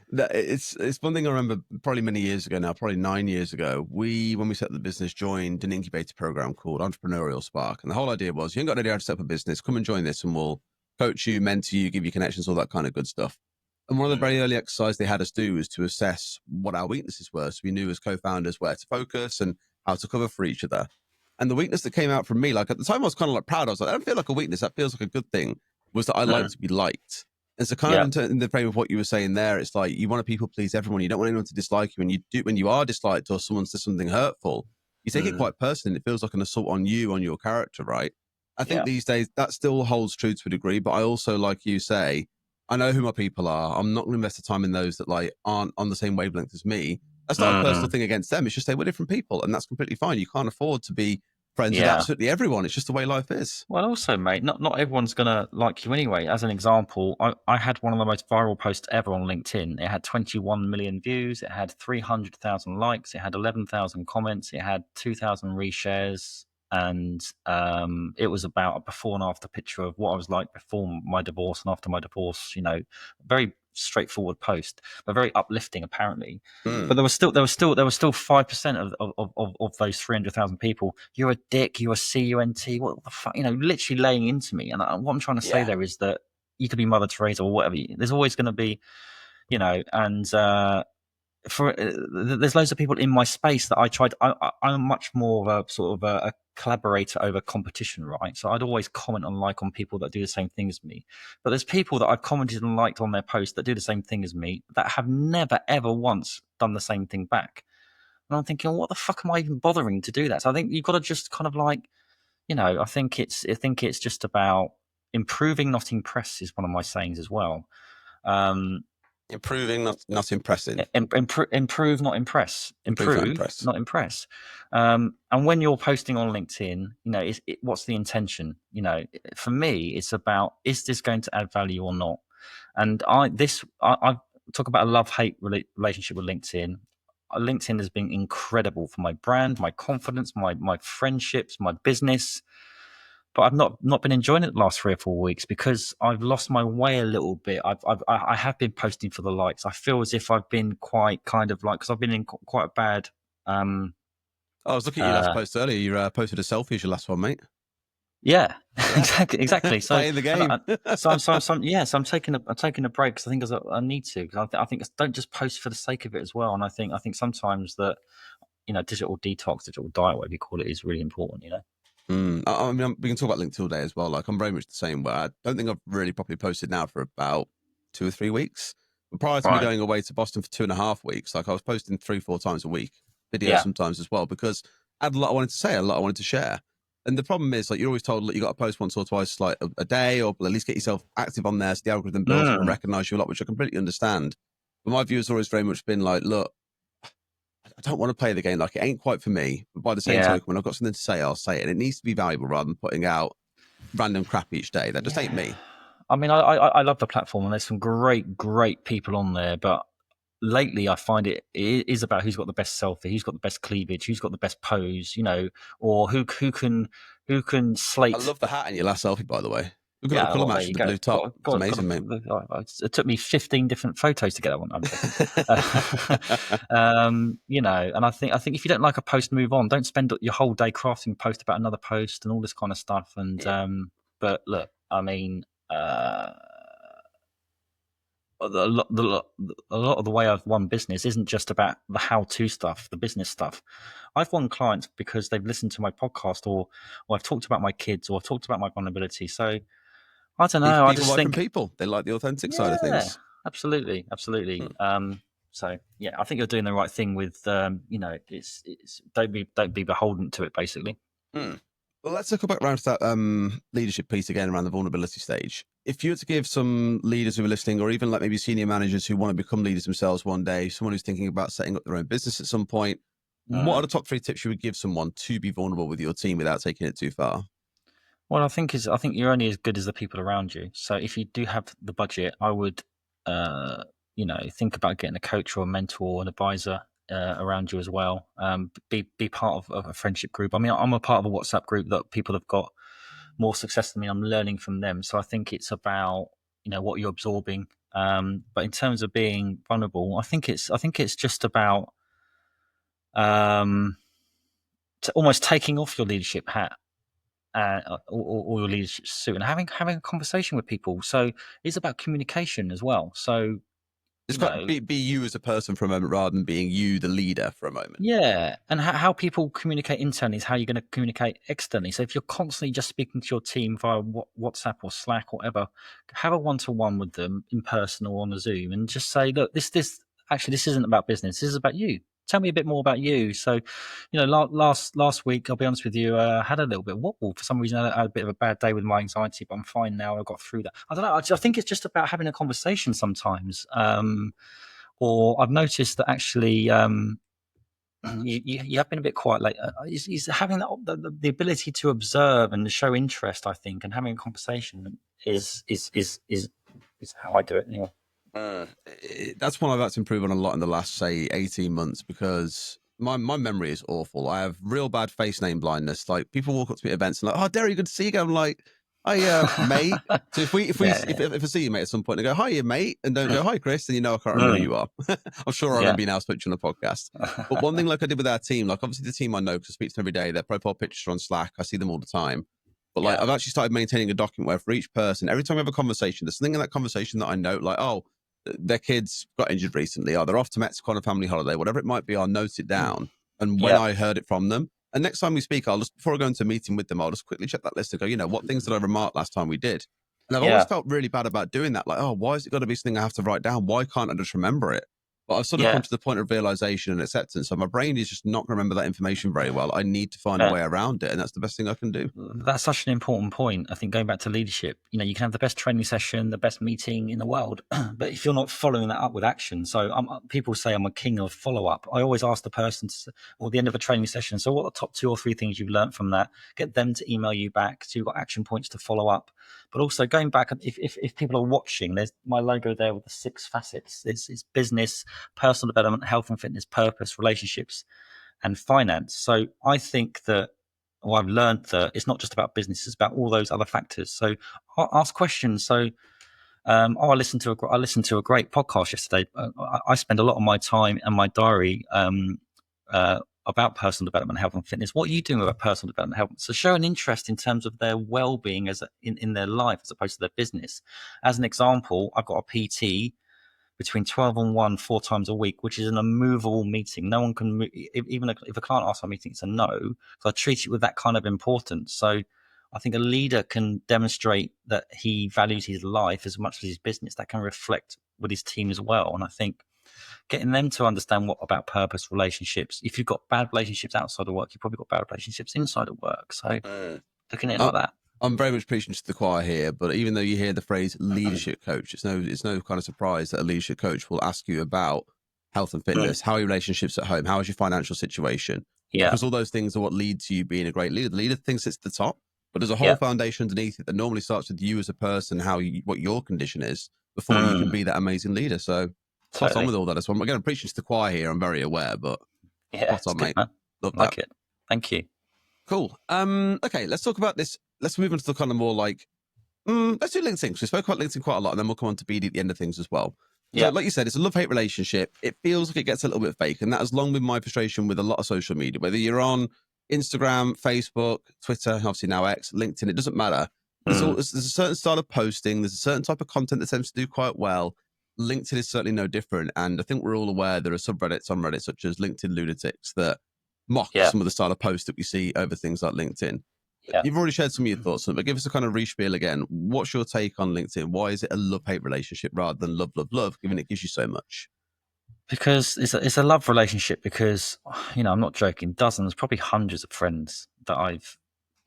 It's one thing I remember probably many years ago now, probably 9 years ago. When we set up the business, joined an incubator program called Entrepreneurial Spark, and the whole idea was you ain't got an idea how to set up a business. Come and join this, and we'll coach you, mentor you, give you connections, all that kind of good stuff. And one of the very early exercises they had us do was to assess what our weaknesses were. So we knew as co-founders where to focus and how to cover for each other. And the weakness that came out from me, like at the time I was kind of like proud. I was like, I don't feel like a weakness. That feels like a good thing, was that I like to be liked. And so kind of in the frame of what you were saying there, it's like you want to people please everyone. You don't want anyone to dislike you. When you are disliked or someone says something hurtful, you take it quite personally. It feels like an assault on you, on your character, right? I think these days that still holds true to a degree, but I also, like you say, I know who my people are. I'm not going to invest the time in those that like aren't on the same wavelength as me. That's not a personal thing against them. It's just we're different people, and that's completely fine. You can't afford to be friends with absolutely everyone. It's just the way life is. Well, also, mate, not everyone's gonna like you anyway. As an example, I had one of the most viral posts ever on LinkedIn. It had 21 million views. It had 300,000 likes. It had 11,000 comments. It had 2,000 reshares. And it was about a before and after picture of what I was like before my divorce and after my divorce. You know, very straightforward post, but very uplifting apparently. But there was still 5% of those 300,000 people. You're a dick. You're a cunt. What the fuck? You know, literally laying into me. And what I'm trying to say there is that you could be Mother Teresa or whatever. There's always going to be, you know, and there's loads of people in my space that I tried. I'm much more of a sort of a collaborator over competition, right? So I'd always comment and like on people that do the same thing as me. But there's people that I've commented and liked on their posts that do the same thing as me that have never ever once done the same thing back. And I'm thinking, what the fuck am I even bothering to do that? So I think you've got to just kind of like, you know, I think it's just about improving, not impress, is one of my sayings as well. Improving, not impressing. Improve, not impress. Improve, not impress. And when you're posting on LinkedIn, you know, what's the intention? You know, for me, it's about, is this going to add value or not? And I talk about a love-hate relationship with LinkedIn. LinkedIn has been incredible for my brand, my confidence, my friendships, my business. But I've not been enjoying it the last 3 or 4 weeks because I've lost my way a little bit. I have been posting for the likes. I feel as if I've been quite kind of like, because I've been in quite a bad. I was looking at your last post earlier. You posted a selfie as your last one, mate. Yeah, exactly. So playing the game. So I'm taking a break because I think I need to. Because I think don't just post for the sake of it as well. And I think sometimes that, you know, digital detox, digital diet, whatever you call it, is really important. You know. I mean, we can talk about LinkedIn all day as well. Like, I'm very much the same way. I don't think I've really properly posted now for about 2 or 3 weeks. But prior to me going away to Boston for 2.5 weeks, like I was posting 3-4 times a week, videos sometimes as well, because I had a lot I wanted to say, a lot I wanted to share. And the problem is, like, you're always told that you got to post once or twice, like a day, or at least get yourself active on there so the algorithm builds up and recognize you a lot, which I completely understand. But my view has always very much been like, look, I don't want to play the game. Like, it ain't quite for me. But by the same token, when I've got something to say, I'll say it. And it needs to be valuable rather than putting out random crap each day. That just ain't me. I mean, I love the platform, and there's some great people on there. But lately, I find it is about who's got the best selfie, who's got the best cleavage, who's got the best pose, you know, or who can slate. I love the hat in your last selfie, by the way. We've got a Yeah, colour well, there match you with the go. blue top. It's amazing, mate. It took me 15 different photos to get that one. I'm joking. You know, and I think if you don't like a post, move on. Don't spend your whole day crafting a post about another post and all this kind of stuff. And but look, I mean, a lot of the way I've won business isn't just about the how-to stuff, the business stuff. I've won clients because they've listened to my podcast, or I've talked about my kids, or I've talked about my vulnerability. So I don't know. I People just buy from think, people. They like the authentic side of yeah, things. absolutely. So yeah, I think you're doing the right thing with, you know, it's don't be beholden to it, basically. Mm. Well, let's circle back around to that leadership piece again around the vulnerability stage. If you were to give some leaders who are listening, or even like maybe senior managers who want to become leaders themselves one day, someone who's thinking about setting up their own business at some point, what are the top 3 tips you would give someone to be vulnerable with your team without taking it too far? Well, I think you're only as good as the people around you. So if you do have the budget, I would, you know, think about getting a coach or a mentor or an advisor around you as well. Be part of a friendship group. I mean, I'm a part of a WhatsApp group that people have got more success than me. I'm learning from them. So I think it's about, you know, what you're absorbing. But in terms of being vulnerable, I think it's just about almost taking off your leadership hat or your leadership suit and having a conversation with people. So it's about communication as well. So Just be you as a person for a moment rather than being you, the leader, for a moment. yeah, and how people communicate internally is how you're going to communicate externally. So if you're constantly just speaking to your team via WhatsApp or Slack or whatever, have a one-to-one with them in person or on a Zoom, and just say, look, this isn't about business. This is about you. Tell me a bit more about you. So, you know, last week, I'll be honest with you, I had a little bit of wobble. For some reason, I had a bit of a bad day with my anxiety, but I'm fine now. I got through that. I don't know. I think it's just about having a conversation sometimes. Or I've noticed that actually, you have been a bit quiet. Like is having the ability to observe and show interest, I think, and having a conversation is how I do it anyway. That's one I've had to improve on a lot in the last, say, 18 months, because my memory is awful. I have real bad face name blindness. Like, people walk up to me at events and like, "Oh, Derry, good to see you again." I'm like, "Hi, mate." So if I see you, mate, at some point, and go, "Hi, mate," and don't go, "Hi, Chris," then you know I can't remember who you are. I'm sure I remember you now, switching on the podcast. But one thing, like I did with our team, like obviously the team I know because I speak to them every day, their profile pictures are on Slack. I see them all the time. But like, I've actually started maintaining a document where for each person, every time we have a conversation, there's something in that conversation that I note, like, oh, their kids got injured recently, or they're off to Mexico on a family holiday, whatever it might be, I'll note it down. And when I heard it from them, and next time we speak, I'll just, before I go into a meeting with them, I'll just quickly check that list and go, you know, what things did I remark last time we did? And I've always felt really bad about doing that. Like, oh, why is it got to be something I have to write down? Why can't I just remember it? But I've sort of come to the point of realization and acceptance. So my brain is just not going to remember that information very well. I need to find a way around it. And that's the best thing I can do. That's such an important point. I think going back to leadership, you know, you can have the best training session, the best meeting in the world, but if you're not following that up with action, so people say I'm a king of follow-up. I always ask the person at the end of a training session, so what are the top 2 or 3 things you've learned from that? Get them to email you back, so you've got action points to follow up. But also going back, if people are watching, there's my logo there with the 6 facets. It's business, personal development, health and fitness, purpose, relationships, and finance. So I think that, or I've learned that it's not just about business; it's about all those other factors. So ask questions. So, I listened to a great podcast yesterday. I spend a lot of my time and my diary about personal development, health and fitness. What are you doing about personal development, health? So show an interest in terms of their well-being in their life as opposed to their business. As an example, I've got a PT between 12 and 1 4 times a week, which is an immovable meeting. No one can move. Even if a client asks for a meeting, it's a no. So I treat it with that kind of importance. So I think a leader can demonstrate that he values his life as much as his business. That can reflect with his team as well. And I think getting them to understand what about purpose, relationships. If you've got bad relationships outside of work, you've probably got bad relationships inside of work. So looking at it like that. I'm very much preaching to the choir here, but even though you hear the phrase leadership coach, it's no kind of surprise that a leadership coach will ask you about health and fitness, how are your relationships at home, how is your financial situation? Because all those things are what lead to you being a great leader. The leader thinks it's the top, but there's a whole foundation underneath it that normally starts with you as a person, what your condition is before you can be that amazing leader. So spot on with all that. So I'm preaching to the choir here. I'm very aware, but spot on, mate. Man. Love that. Like it. Thank you. Cool. Okay, let's talk about this. Let's move on to the kind of more like Let's do LinkedIn, because we spoke about LinkedIn quite a lot, and then we'll come on to BD at the end of things as well. So, Yeah. like you said, it's a love-hate relationship. It feels like it gets a little bit fake, and that has long been my frustration with a lot of social media. Whether you're on Instagram, Facebook, Twitter, obviously now X, LinkedIn, it doesn't matter. There's a certain style of posting. There's a certain type of content that tends to do quite well. LinkedIn is certainly no different, and I think we're all aware there are subreddits on Reddit, such as LinkedIn lunatics, that mock Yeah. some of the style of posts that we see over things like LinkedIn. Yeah. You've already shared some of your thoughts on it, but give us a kind of respiel again. What's your take on LinkedIn? Why is it a love-hate relationship rather than love, love, love, given it gives you so much? Because it's a love relationship, because, I'm not joking, dozens, probably hundreds of friends that I've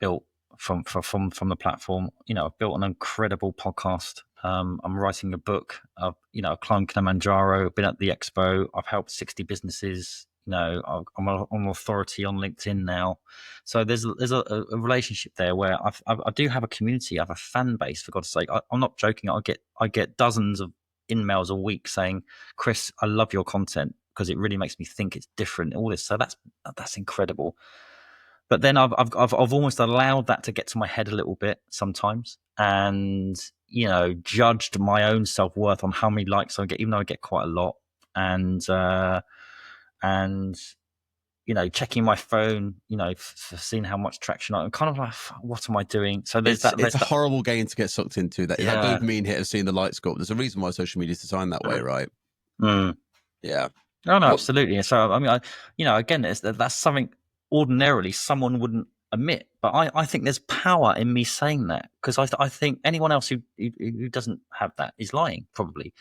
built from the platform. I've built an incredible podcast. I'm writing a book. I've climbed Kilimanjaro, been at the expo. I've helped 60 businesses. I'm an authority on LinkedIn now. So there's a relationship there where I do have a community. I have a fan base, for God's sake. I'm not joking. I get dozens of emails a week saying, Chris, I love your content because it really makes me think, it's different, all this. So that's incredible. But then I've almost allowed that to get to my head a little bit sometimes, and judged my own self-worth on how many likes I get, even though I get quite a lot, and checking my phone, for seeing how much traction I'm kind of like, what am I doing? So it's a horrible game to get sucked into. That dopamine hit of seeing the lights go up. There's a reason why social media is designed that way, right? Yeah. Oh no, absolutely. So I mean, again, that's something ordinarily someone wouldn't admit, but I think there's power in me saying that, because I think anyone else who doesn't have that is lying, probably.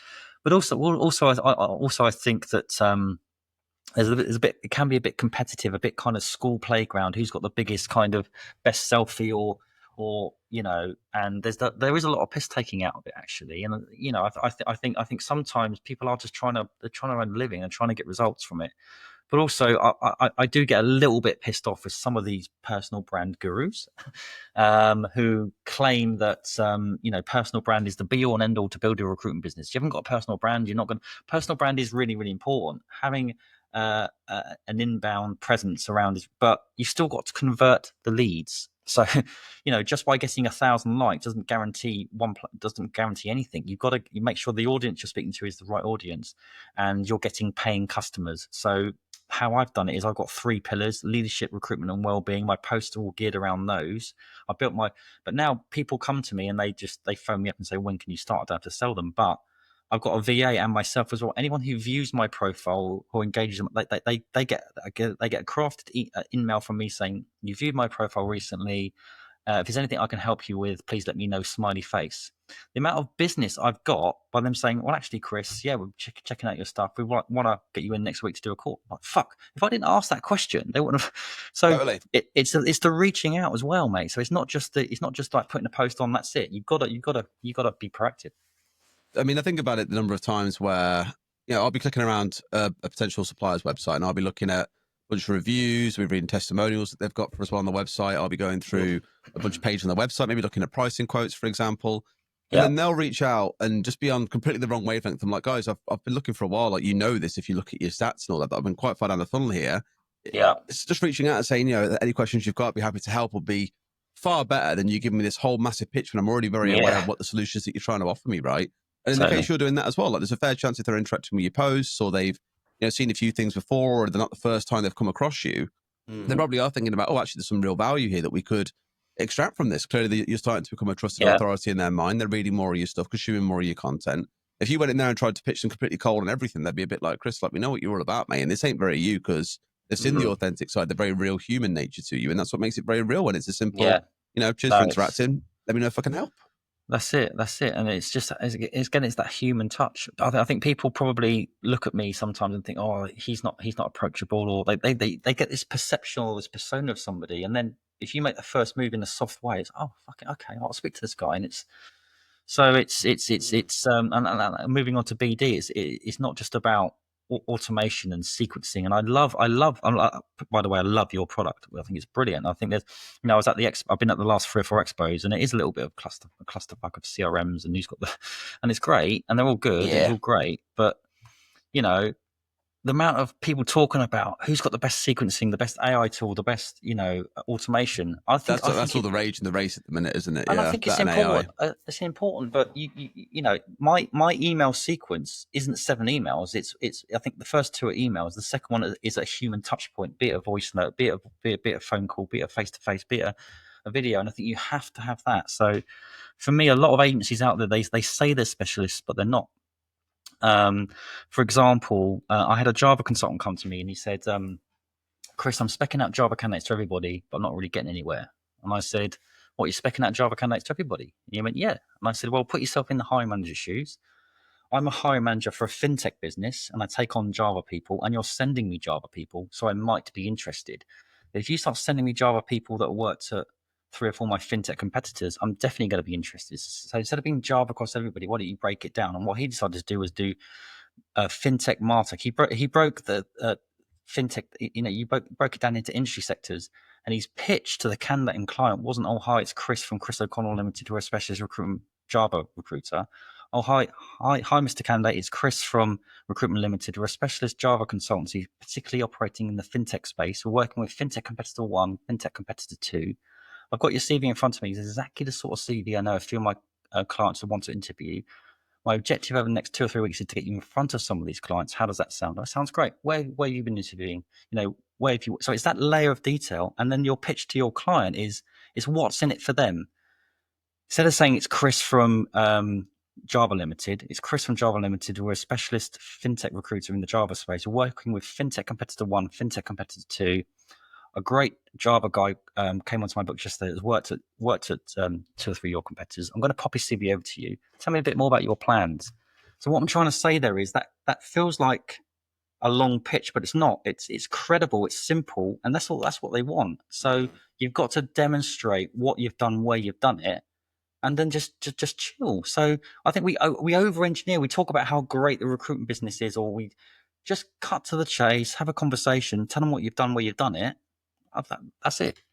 But also I think that there's a bit, it can be a bit competitive, a bit kind of school playground. Who's got the biggest kind of best selfie, or and there is a lot of piss taking out of it, actually. And I think sometimes people are just trying to earn a living and trying to get results from it. But also, I do get a little bit pissed off with some of these personal brand gurus, who claim that personal brand is the be all and end all to build your recruitment business. You haven't got a personal brand, you're not going. Personal brand is really, really important. Having an inbound presence around it, but you've still got to convert the leads. So, just by getting 1,000 likes doesn't guarantee anything. You've got to make sure the audience you're speaking to is the right audience, and you're getting paying customers. So, how I've done it is I've got 3 pillars: leadership, recruitment, and well-being. My posts are all geared around those. But now people come to me and they phone me up and say, when can you start? I don't have to sell them, but I've got a VA and myself as well. Anyone who views my profile or engages them, they get a crafted email from me saying, you viewed my profile recently. If there's anything I can help you with, please let me know, smiley face. The amount of business I've got by them saying, well, actually, Chris, yeah, we're checking out your stuff. We want to get you in next week to do a call. Like, fuck, if I didn't ask that question, they wouldn't have. So totally. It's the reaching out as well, mate. So it's not just like putting a post on. That's it. You've got to be proactive. I mean, I think about it the number of times where, I'll be clicking around a potential supplier's website, and I'll be looking at a bunch of reviews. We're reading testimonials that they've got for us on the website. I'll be going through a bunch of pages on their website, maybe looking at pricing quotes, for example. And then they'll reach out and just be on completely the wrong wavelength. I'm like, guys, I've been looking for a while. Like, this if you look at your stats and all that, but I've been quite far down the funnel here. Yeah. It's just reaching out and saying, any questions you've got, I'd be happy to help, will be far better than you giving me this whole massive pitch when I'm already very aware of what the solutions that you're trying to offer me, right? And in the case you're doing that as well, like, there's a fair chance if they're interacting with your posts, or they've seen a few things before, or they're not the first time they've come across you, they probably are thinking about, actually, there's some real value here that we could extract from this. Clearly, you're starting to become a trusted authority in their mind. They're reading more of your stuff, consuming more of your content. If you went in there and tried to pitch them completely cold and everything, they'd be a bit like, Chris, like, we know what you're all about, mate, and this ain't very you, because they've seen the authentic side, the very real human nature to you, and that's what makes it very real when it's a simple, cheers for interacting. Let me know if I can help. That's it. And it's that human touch. I think people probably look at me sometimes and think, oh, he's not approachable, or they get this perception or this persona of somebody. And then if you make the first move in a soft way, it's, oh, fucking okay, I'll speak to this guy. And it's and moving on to BD, it's not just about automation and sequencing. And I love, by the way, I love your product. I think it's brilliant. I think there's, I was at I've been at the last 3 or 4 expos, and it is a little bit of a clusterfuck of CRMs, and who's got and it's great, and they're all good, and it's all great, but the amount of people talking about who's got the best sequencing, the best AI tool, the best, automation. I That's think all it, the rage in the race at the minute, isn't it? and I Yeah, think it's that and AI. important. It's important, but my email sequence isn't 7 emails. It's. I think the first 2 are emails. The second one is a human touch point, be it a voice note, be it a phone call, be it a face to face, be it a video. And I think you have to have that. So for me, a lot of agencies out there, they say they're specialists, but they're not. For example, I had a Java consultant come to me and he said, Chris, I'm specking out Java candidates to everybody, but I'm not really getting anywhere. And I said, what, you're specking out Java candidates to everybody? And he went, yeah. And I said, well, put yourself in the hiring manager's shoes. I'm a hiring manager for a fintech business and I take on Java people, and you're sending me Java people, so I might be interested. But if you start sending me Java people that worked at 3 or 4 of my fintech competitors, I'm definitely going to be interested. So instead of being Java across everybody, why don't you break it down? And what he decided to do was do fintech martech. He broke the fintech. You broke it down into industry sectors, and his pitch to the candidate and client wasn't, "Oh, hi, it's Chris from Chris O'Connell Limited. We're a specialist recruitment Java recruiter." "Oh, hi, Mr. Candidate. It's Chris from Recruitment Limited. We're a specialist Java consultancy, particularly operating in the fintech space. We're working with fintech competitor 1, fintech competitor 2. I've got your CV in front of me. It's exactly the sort of CV I know a few of my clients would want to interview. My objective over the next 2 or 3 weeks is to get you in front of some of these clients. How does that sound?" That sounds great. Where have you been interviewing? Where have you? So it's that layer of detail, and then your pitch to your client is what's in it for them. Instead of saying it's Chris from Java Limited, it's Chris from Java Limited. We're a specialist fintech recruiter in the Java space. We're working with fintech competitor 1, fintech competitor 2. A great Java guy came onto my book yesterday. Has worked at 2 or 3 of your competitors. I'm going to pop his CV over to you. Tell me a bit more about your plans. So what I'm trying to say there is that feels like a long pitch, but it's not. It's credible. It's simple, and that's what they want. So you've got to demonstrate what you've done, where you've done it, and then just chill. So I think we over engineer. We talk about how great the recruitment business is, or we just cut to the chase, have a conversation, tell them what you've done, where you've done it. That's it.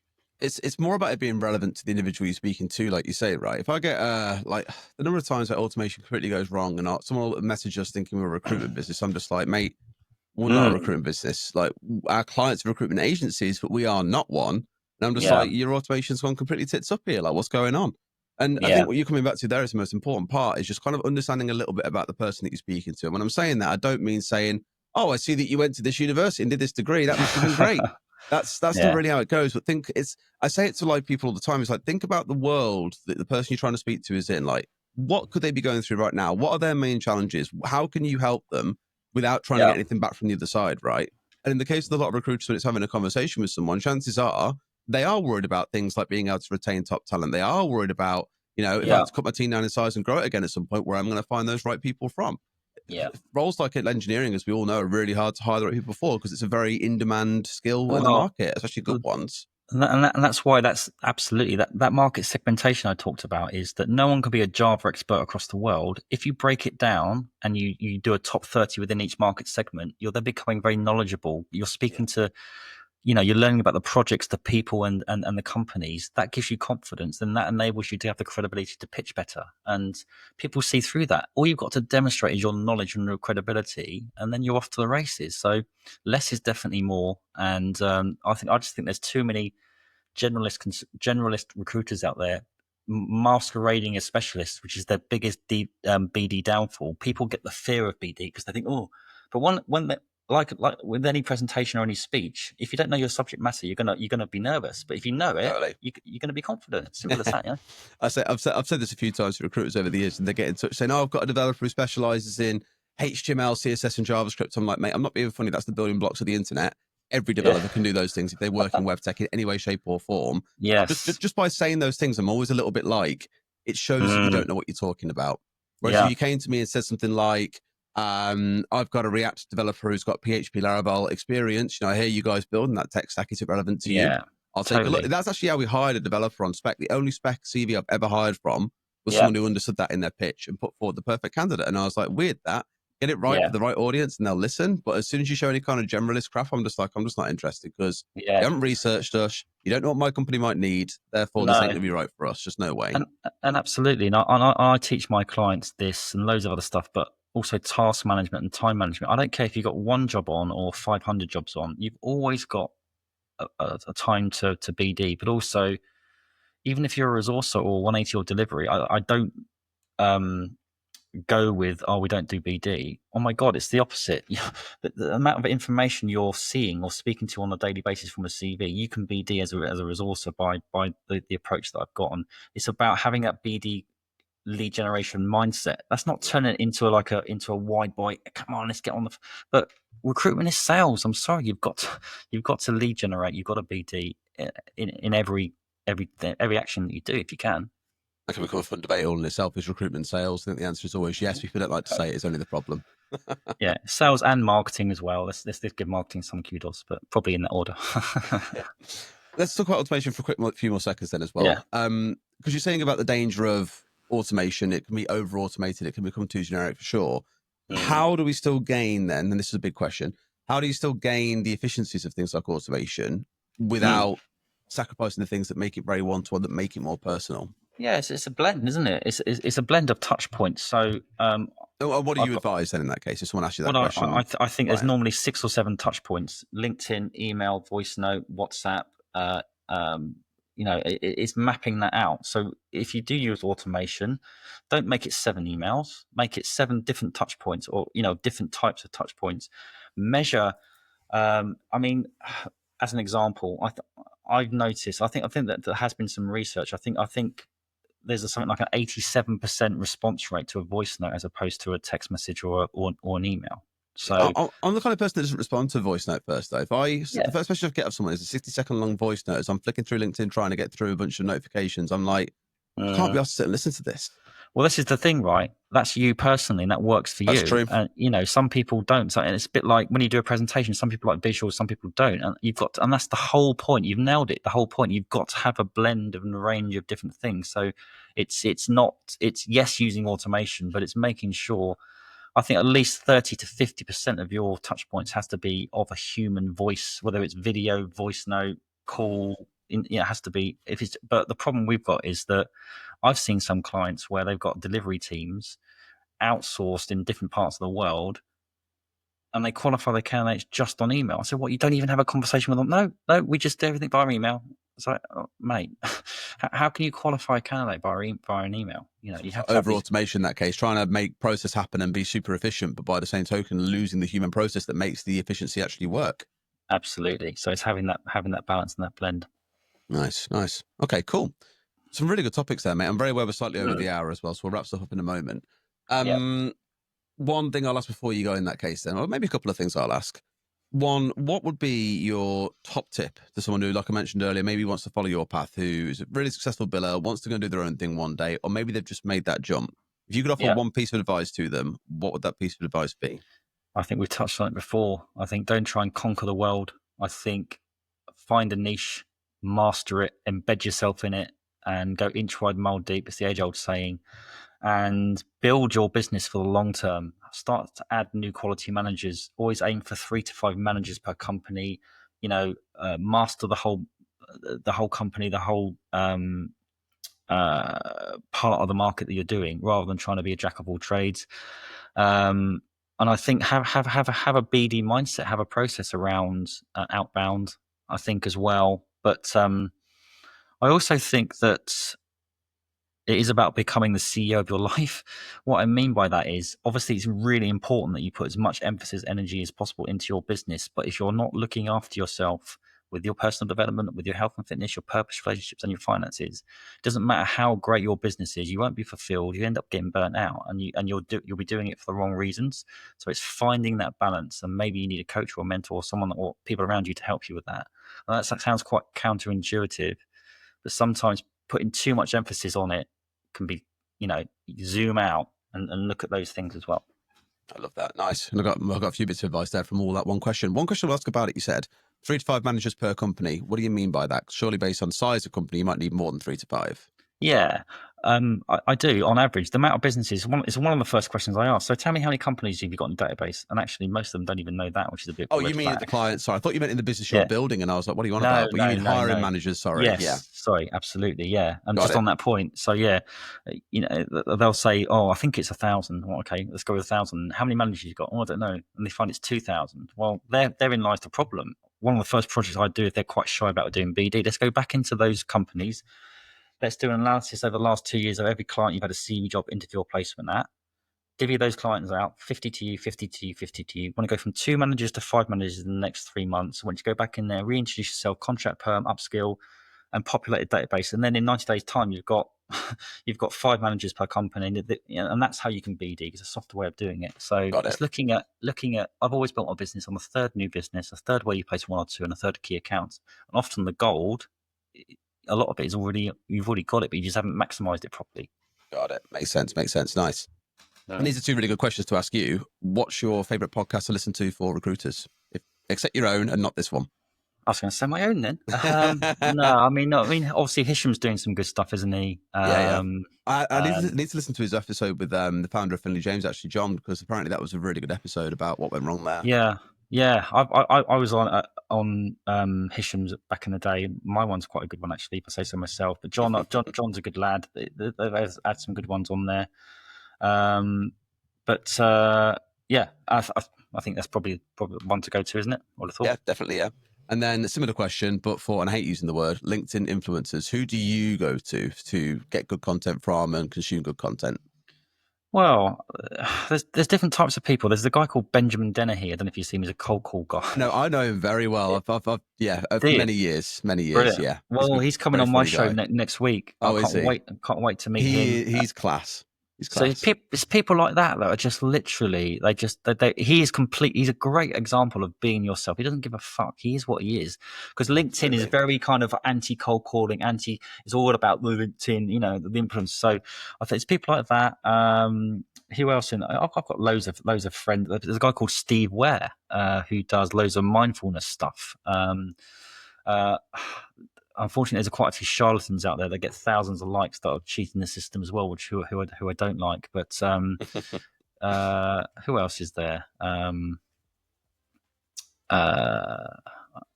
It's more about it being relevant to the individual you're speaking to, like you say, right? If I get like the number of times that automation completely goes wrong and someone will message us thinking we're a recruitment business, I'm just like, mate, we're not a recruitment business. Like, our clients are recruitment agencies, but we are not one. And I'm just Yeah. like, your automation's gone completely tits up here. Like, what's going on? And I Yeah. think what you're coming back to there is the most important part, is just kind of understanding a little bit about the person that you're speaking to. And when I'm saying that, I don't mean saying, oh, I see that you went to this university and did this degree. That must have been great. That's Yeah. not really how it goes. But I say it to like people all the time. It's like, think about the world that the person you're trying to speak to is in. Like, what could they be going through right now? What are their main challenges? How can you help them without trying to Yeah. get anything back from the other side, right? And in the case of a lot of recruiters, when it's having a conversation with someone, chances are they are worried about things like being able to retain top talent. They are worried about, if I Yeah. have to cut my team down in size and grow it again at some point, where I'm going to find those right people from. Yeah. Roles like engineering, as we all know, are really hard to hire the right people for, because it's a very in-demand skill in the Well, market, especially good ones. and that's why that's absolutely that market segmentation I talked about, is that no one can be a Java expert across the world. If you break it down and you do a top 30 within each market segment, you're then becoming very knowledgeable. You're speaking to, you're learning about the projects, the people, and the companies. That gives you confidence, and that enables you to have the credibility to pitch better. And people see through that. All you've got to demonstrate is your knowledge and your credibility, and then you're off to the races. So less is definitely more. And I just think there's too many generalist recruiters out there masquerading as specialists, which is their biggest BD downfall. People get the fear of BD because they think, oh, but when like with any presentation or any speech, if you don't know your subject matter, you're gonna be nervous. But if you know it, Totally. you're gonna be confident. It's simple as that, yeah. I've said this a few times to recruiters over the years, and they get in touch saying, "Oh, I've got a developer who specializes in HTML, CSS, and JavaScript." I'm like, mate, I'm not being funny. That's the building blocks of the internet. Every developer can do those things if they work in web tech in any way, shape, or form. Yes. Just by saying those things, I'm always a little bit like, it shows that you don't know what you're talking about. Whereas if you came to me and said something like, I've got a React developer who's got PHP Laravel experience. I hear you guys building that tech stack. Is it relevant to you? I'll take a look. That's actually how we hired a developer on spec. The only spec CV I've ever hired from was someone who understood that in their pitch and put forward the perfect candidate. And I was like, weird that. Get it right for the right audience and they'll listen. But as soon as you show any kind of generalist crap, I'm just not interested, because you haven't researched us. You don't know what my company might need. Therefore, this ain't going to be right for us. Just no way. And absolutely. And I teach my clients this and loads of other stuff. But also task management and time management. I don't care if you've got one job on or 500 jobs on, you've always got a time to BD. But also, even if you're a resourcer or 180 or delivery, I don't go with, oh, we don't do BD. Oh my God, it's the opposite. The amount of information you're seeing or speaking to on a daily basis from a CV, you can BD as a resourcer by the approach that I've got on. It's about having that BD lead generation mindset. That's not turning it into a wide boy. Come on, let's get on the. But recruitment is sales. I'm sorry, you've got to lead generate. You've got to BD in every action that you do if you can. That can become a fun debate all in itself. Is recruitment sales? I think the answer is always yes. People don't like to say it is only the problem. Yeah, sales and marketing as well. Let's give marketing some kudos, but probably in that order. Yeah. Let's talk about automation for a few more seconds then as well. Yeah. Because you're saying about the danger of automation, it can be over automated, it can become too generic for sure. How do we still gain then? And this is a big question. How do you still gain the efficiencies of things like automation without sacrificing the things that make it very one-to-one, that make it more personal? Yeah, it's a blend, isn't it? It's a blend of touch points. So, what do you advise then in that case? If someone asks you that question, I think there's normally 6 or 7 touch points: LinkedIn, email, voice note, WhatsApp. It's mapping that out. So if you do use automation, don't make it 7 emails. Make it 7 different touch points, or different types of touch points. Measure. As an example, I've noticed. I think that there has been some research. I think there's something like an 87% response rate to a voice note as opposed to a text message or an email. So I'm the kind of person that doesn't respond to a voice note first, though. The first message I get of someone is a 60-second long voice note. As I'm flicking through LinkedIn trying to get through a bunch of notifications, I'm like, I can't be asked to sit and listen to this. Well, this is the thing, right? That's you personally, and that works for you. That's true. And some people don't. So, and it's a bit like when you do a presentation, some people like visuals, some people don't. And and that's the whole point. You've nailed it. The whole point. You've got to have a blend of a range of different things. So it's yes, using automation, but it's making sure. I think at least 30 to 50% of your touch points has to be of a human voice, whether it's video, voice note, call. It has to be. But the problem we've got is that I've seen some clients where they've got delivery teams outsourced in different parts of the world, and they qualify their candidates just on email. I said, "What? You don't even have a conversation with them?" No, we just do everything via email. It's like, oh, mate, how can you qualify a candidate via an email? You have to over automation in that case, trying to make process happen and be super efficient, but by the same token, losing the human process that makes the efficiency actually work. Absolutely. So it's having that balance and that blend. Nice. Okay, cool. Some really good topics there, mate. I'm very aware we're slightly over the hour as well, so we'll wrap stuff up in a moment. One thing I'll ask before you go in that case then, or maybe a couple of things I'll ask. One, what would be your top tip to someone who, like I mentioned earlier, maybe wants to follow your path, who's a really successful biller, wants to go and do their own thing one day, or maybe they've just made that jump? If you could offer one piece of advice to them, what would that piece of advice be? I think we've touched on it before. I think don't try and conquer the world. I think find a niche, master it, embed yourself in it, and go inch wide, mile deep. It's the age-old saying. And build your business for the long term. Start to add new quality managers. Always aim for 3 to 5 managers per company. Master the whole company, the whole part of the market that you're doing, rather than trying to be a jack of all trades. And I think have a BD mindset, have a process around outbound. I think as well, but I also think that it is about becoming the CEO of your life. What I mean by that is, obviously, it's really important that you put as much emphasis, energy as possible into your business. But if you're not looking after yourself with your personal development, with your health and fitness, your purpose, relationships, and your finances, it doesn't matter how great your business is. You won't be fulfilled. You end up getting burnt out, and you'll be doing it for the wrong reasons. So it's finding that balance, and maybe you need a coach or a mentor or someone or people around you to help you with that. And that sounds quite counterintuitive, but sometimes putting too much emphasis on it can be, zoom out and look at those things as well. I love that. Nice. And I've got a few bits of advice there from all that one question. One question I'll ask about it, you said 3 to 5 managers per company. What do you mean by that? Surely based on size of company, you might need more than 3 to 5. Yeah. I do. On average, the amount of businesses is one of the first questions I ask. So tell me how many companies have you got in the database? And actually, most of them don't even know that, which is a bit. Oh, you mean at the client? Sorry, I thought you meant in the business you're building, and I was like, what are you on about? But you mean hiring managers? Sorry, yes, sorry, absolutely, yeah. And Got it. on that point, so they'll say, oh, I think it's 1,000. Well, okay, let's go with 1,000. How many managers you got? Oh, I don't know. And they find it's 2,000. Well, therein lies the problem. One of the first projects I do, if they're quite shy about doing BD, let's go back into those companies. Let's do an analysis over the last 2 years of every client you've had a CV job, interview, or placement at. Divvy those clients out, 50 to you, 50 to you, 50 to you. Want to go from 2 managers to 5 managers in the next 3 months. Once you go back in there, reintroduce yourself, contract perm, upskill, and populate a database. And then in 90 days' time, you've got 5 managers per company, and that's how you can BD. It's a softer way of doing it. So it's looking at. I've always built my business on the third new business, a third where you place 1 or 2, and a third key accounts. And often the gold, a lot of it is you've already got it, but you just haven't maximized it properly. Got it. Makes sense. Nice. No. And these are 2 really good questions to ask you. What's your favorite podcast to listen to for recruiters, except your own and not this one? I was going to say my own then. No, I mean, obviously Hisham's doing some good stuff, isn't he? I need to listen to his episode with the founder of Finley James, actually, John, because apparently that was a really good episode about what went wrong there. Yeah. I was on Hisham's back in the day. My one's quite a good one, actually, if I say so myself. But John's a good lad. They've had some good ones on there. I think that's probably one to go to, isn't it? I would have thought. Yeah, definitely, yeah. And then a similar question, but and I hate using the word, LinkedIn influencers. Who do you go to get good content from and consume good content? Well, there's different types of people. There's the guy called Benjamin Dennehy. I don't know if you see him as a cold call guy. No, I know him very well. I've many years. Brilliant. Yeah. Well, he's coming on my show next week. Oh, I can't wait to meet him. He's class. So it's people like that are just literally, he is complete. He's a great example of being yourself. He doesn't give a fuck. He is what he is. Because LinkedIn is very kind of anti-cold calling, it's all about the LinkedIn, the influence. So I think it's people like that. Who else? I've got loads of friends. There's a guy called Steve Ware who does loads of mindfulness stuff. Unfortunately, there's quite a few charlatans out there that get thousands of likes that are cheating the system as well, who I don't like. But who else is there? I'm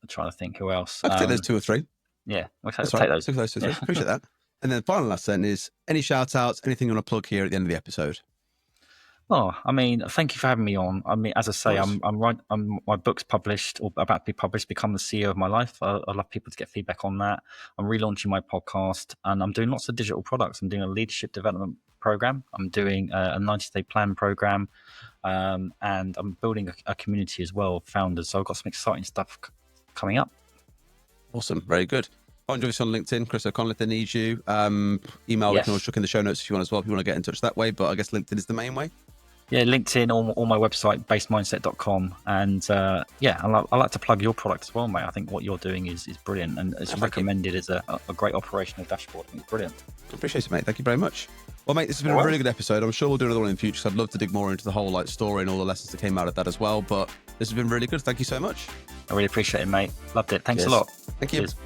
trying to think who else. I can take those 2 or 3. Yeah, take those. Appreciate that. And then final last then is any shout outs, anything you want to plug here at the end of the episode? Oh, I mean, thank you for having me on. I mean, as I say, my book's published or about to be published, Become the CEO of My Life. I'd love people to get feedback on that. I'm relaunching my podcast and I'm doing lots of digital products. I'm doing a leadership development program. I'm doing a 90-day plan program. And I'm building a community as well, founders. So I've got some exciting stuff coming up. Awesome. Very good. Find us on LinkedIn, Chris O'Connell, if they need you. Email, we can always chuck in the show notes if you want as well, if you want to get in touch that way. But I guess LinkedIn is the main way. Yeah, LinkedIn or my website, basemindset.com. And I like to plug your product as well, mate. I think what you're doing is brilliant and it's recommended as a great operational dashboard. I think it's brilliant. Appreciate it, mate. Thank you very much. Well, mate, this has been a really good episode. I'm sure we'll do another one in the future because I'd love to dig more into the whole story and all the lessons that came out of that as well. But this has been really good. Thank you so much. I really appreciate it, mate. Loved it. Thanks a lot. Thank you. Cheers.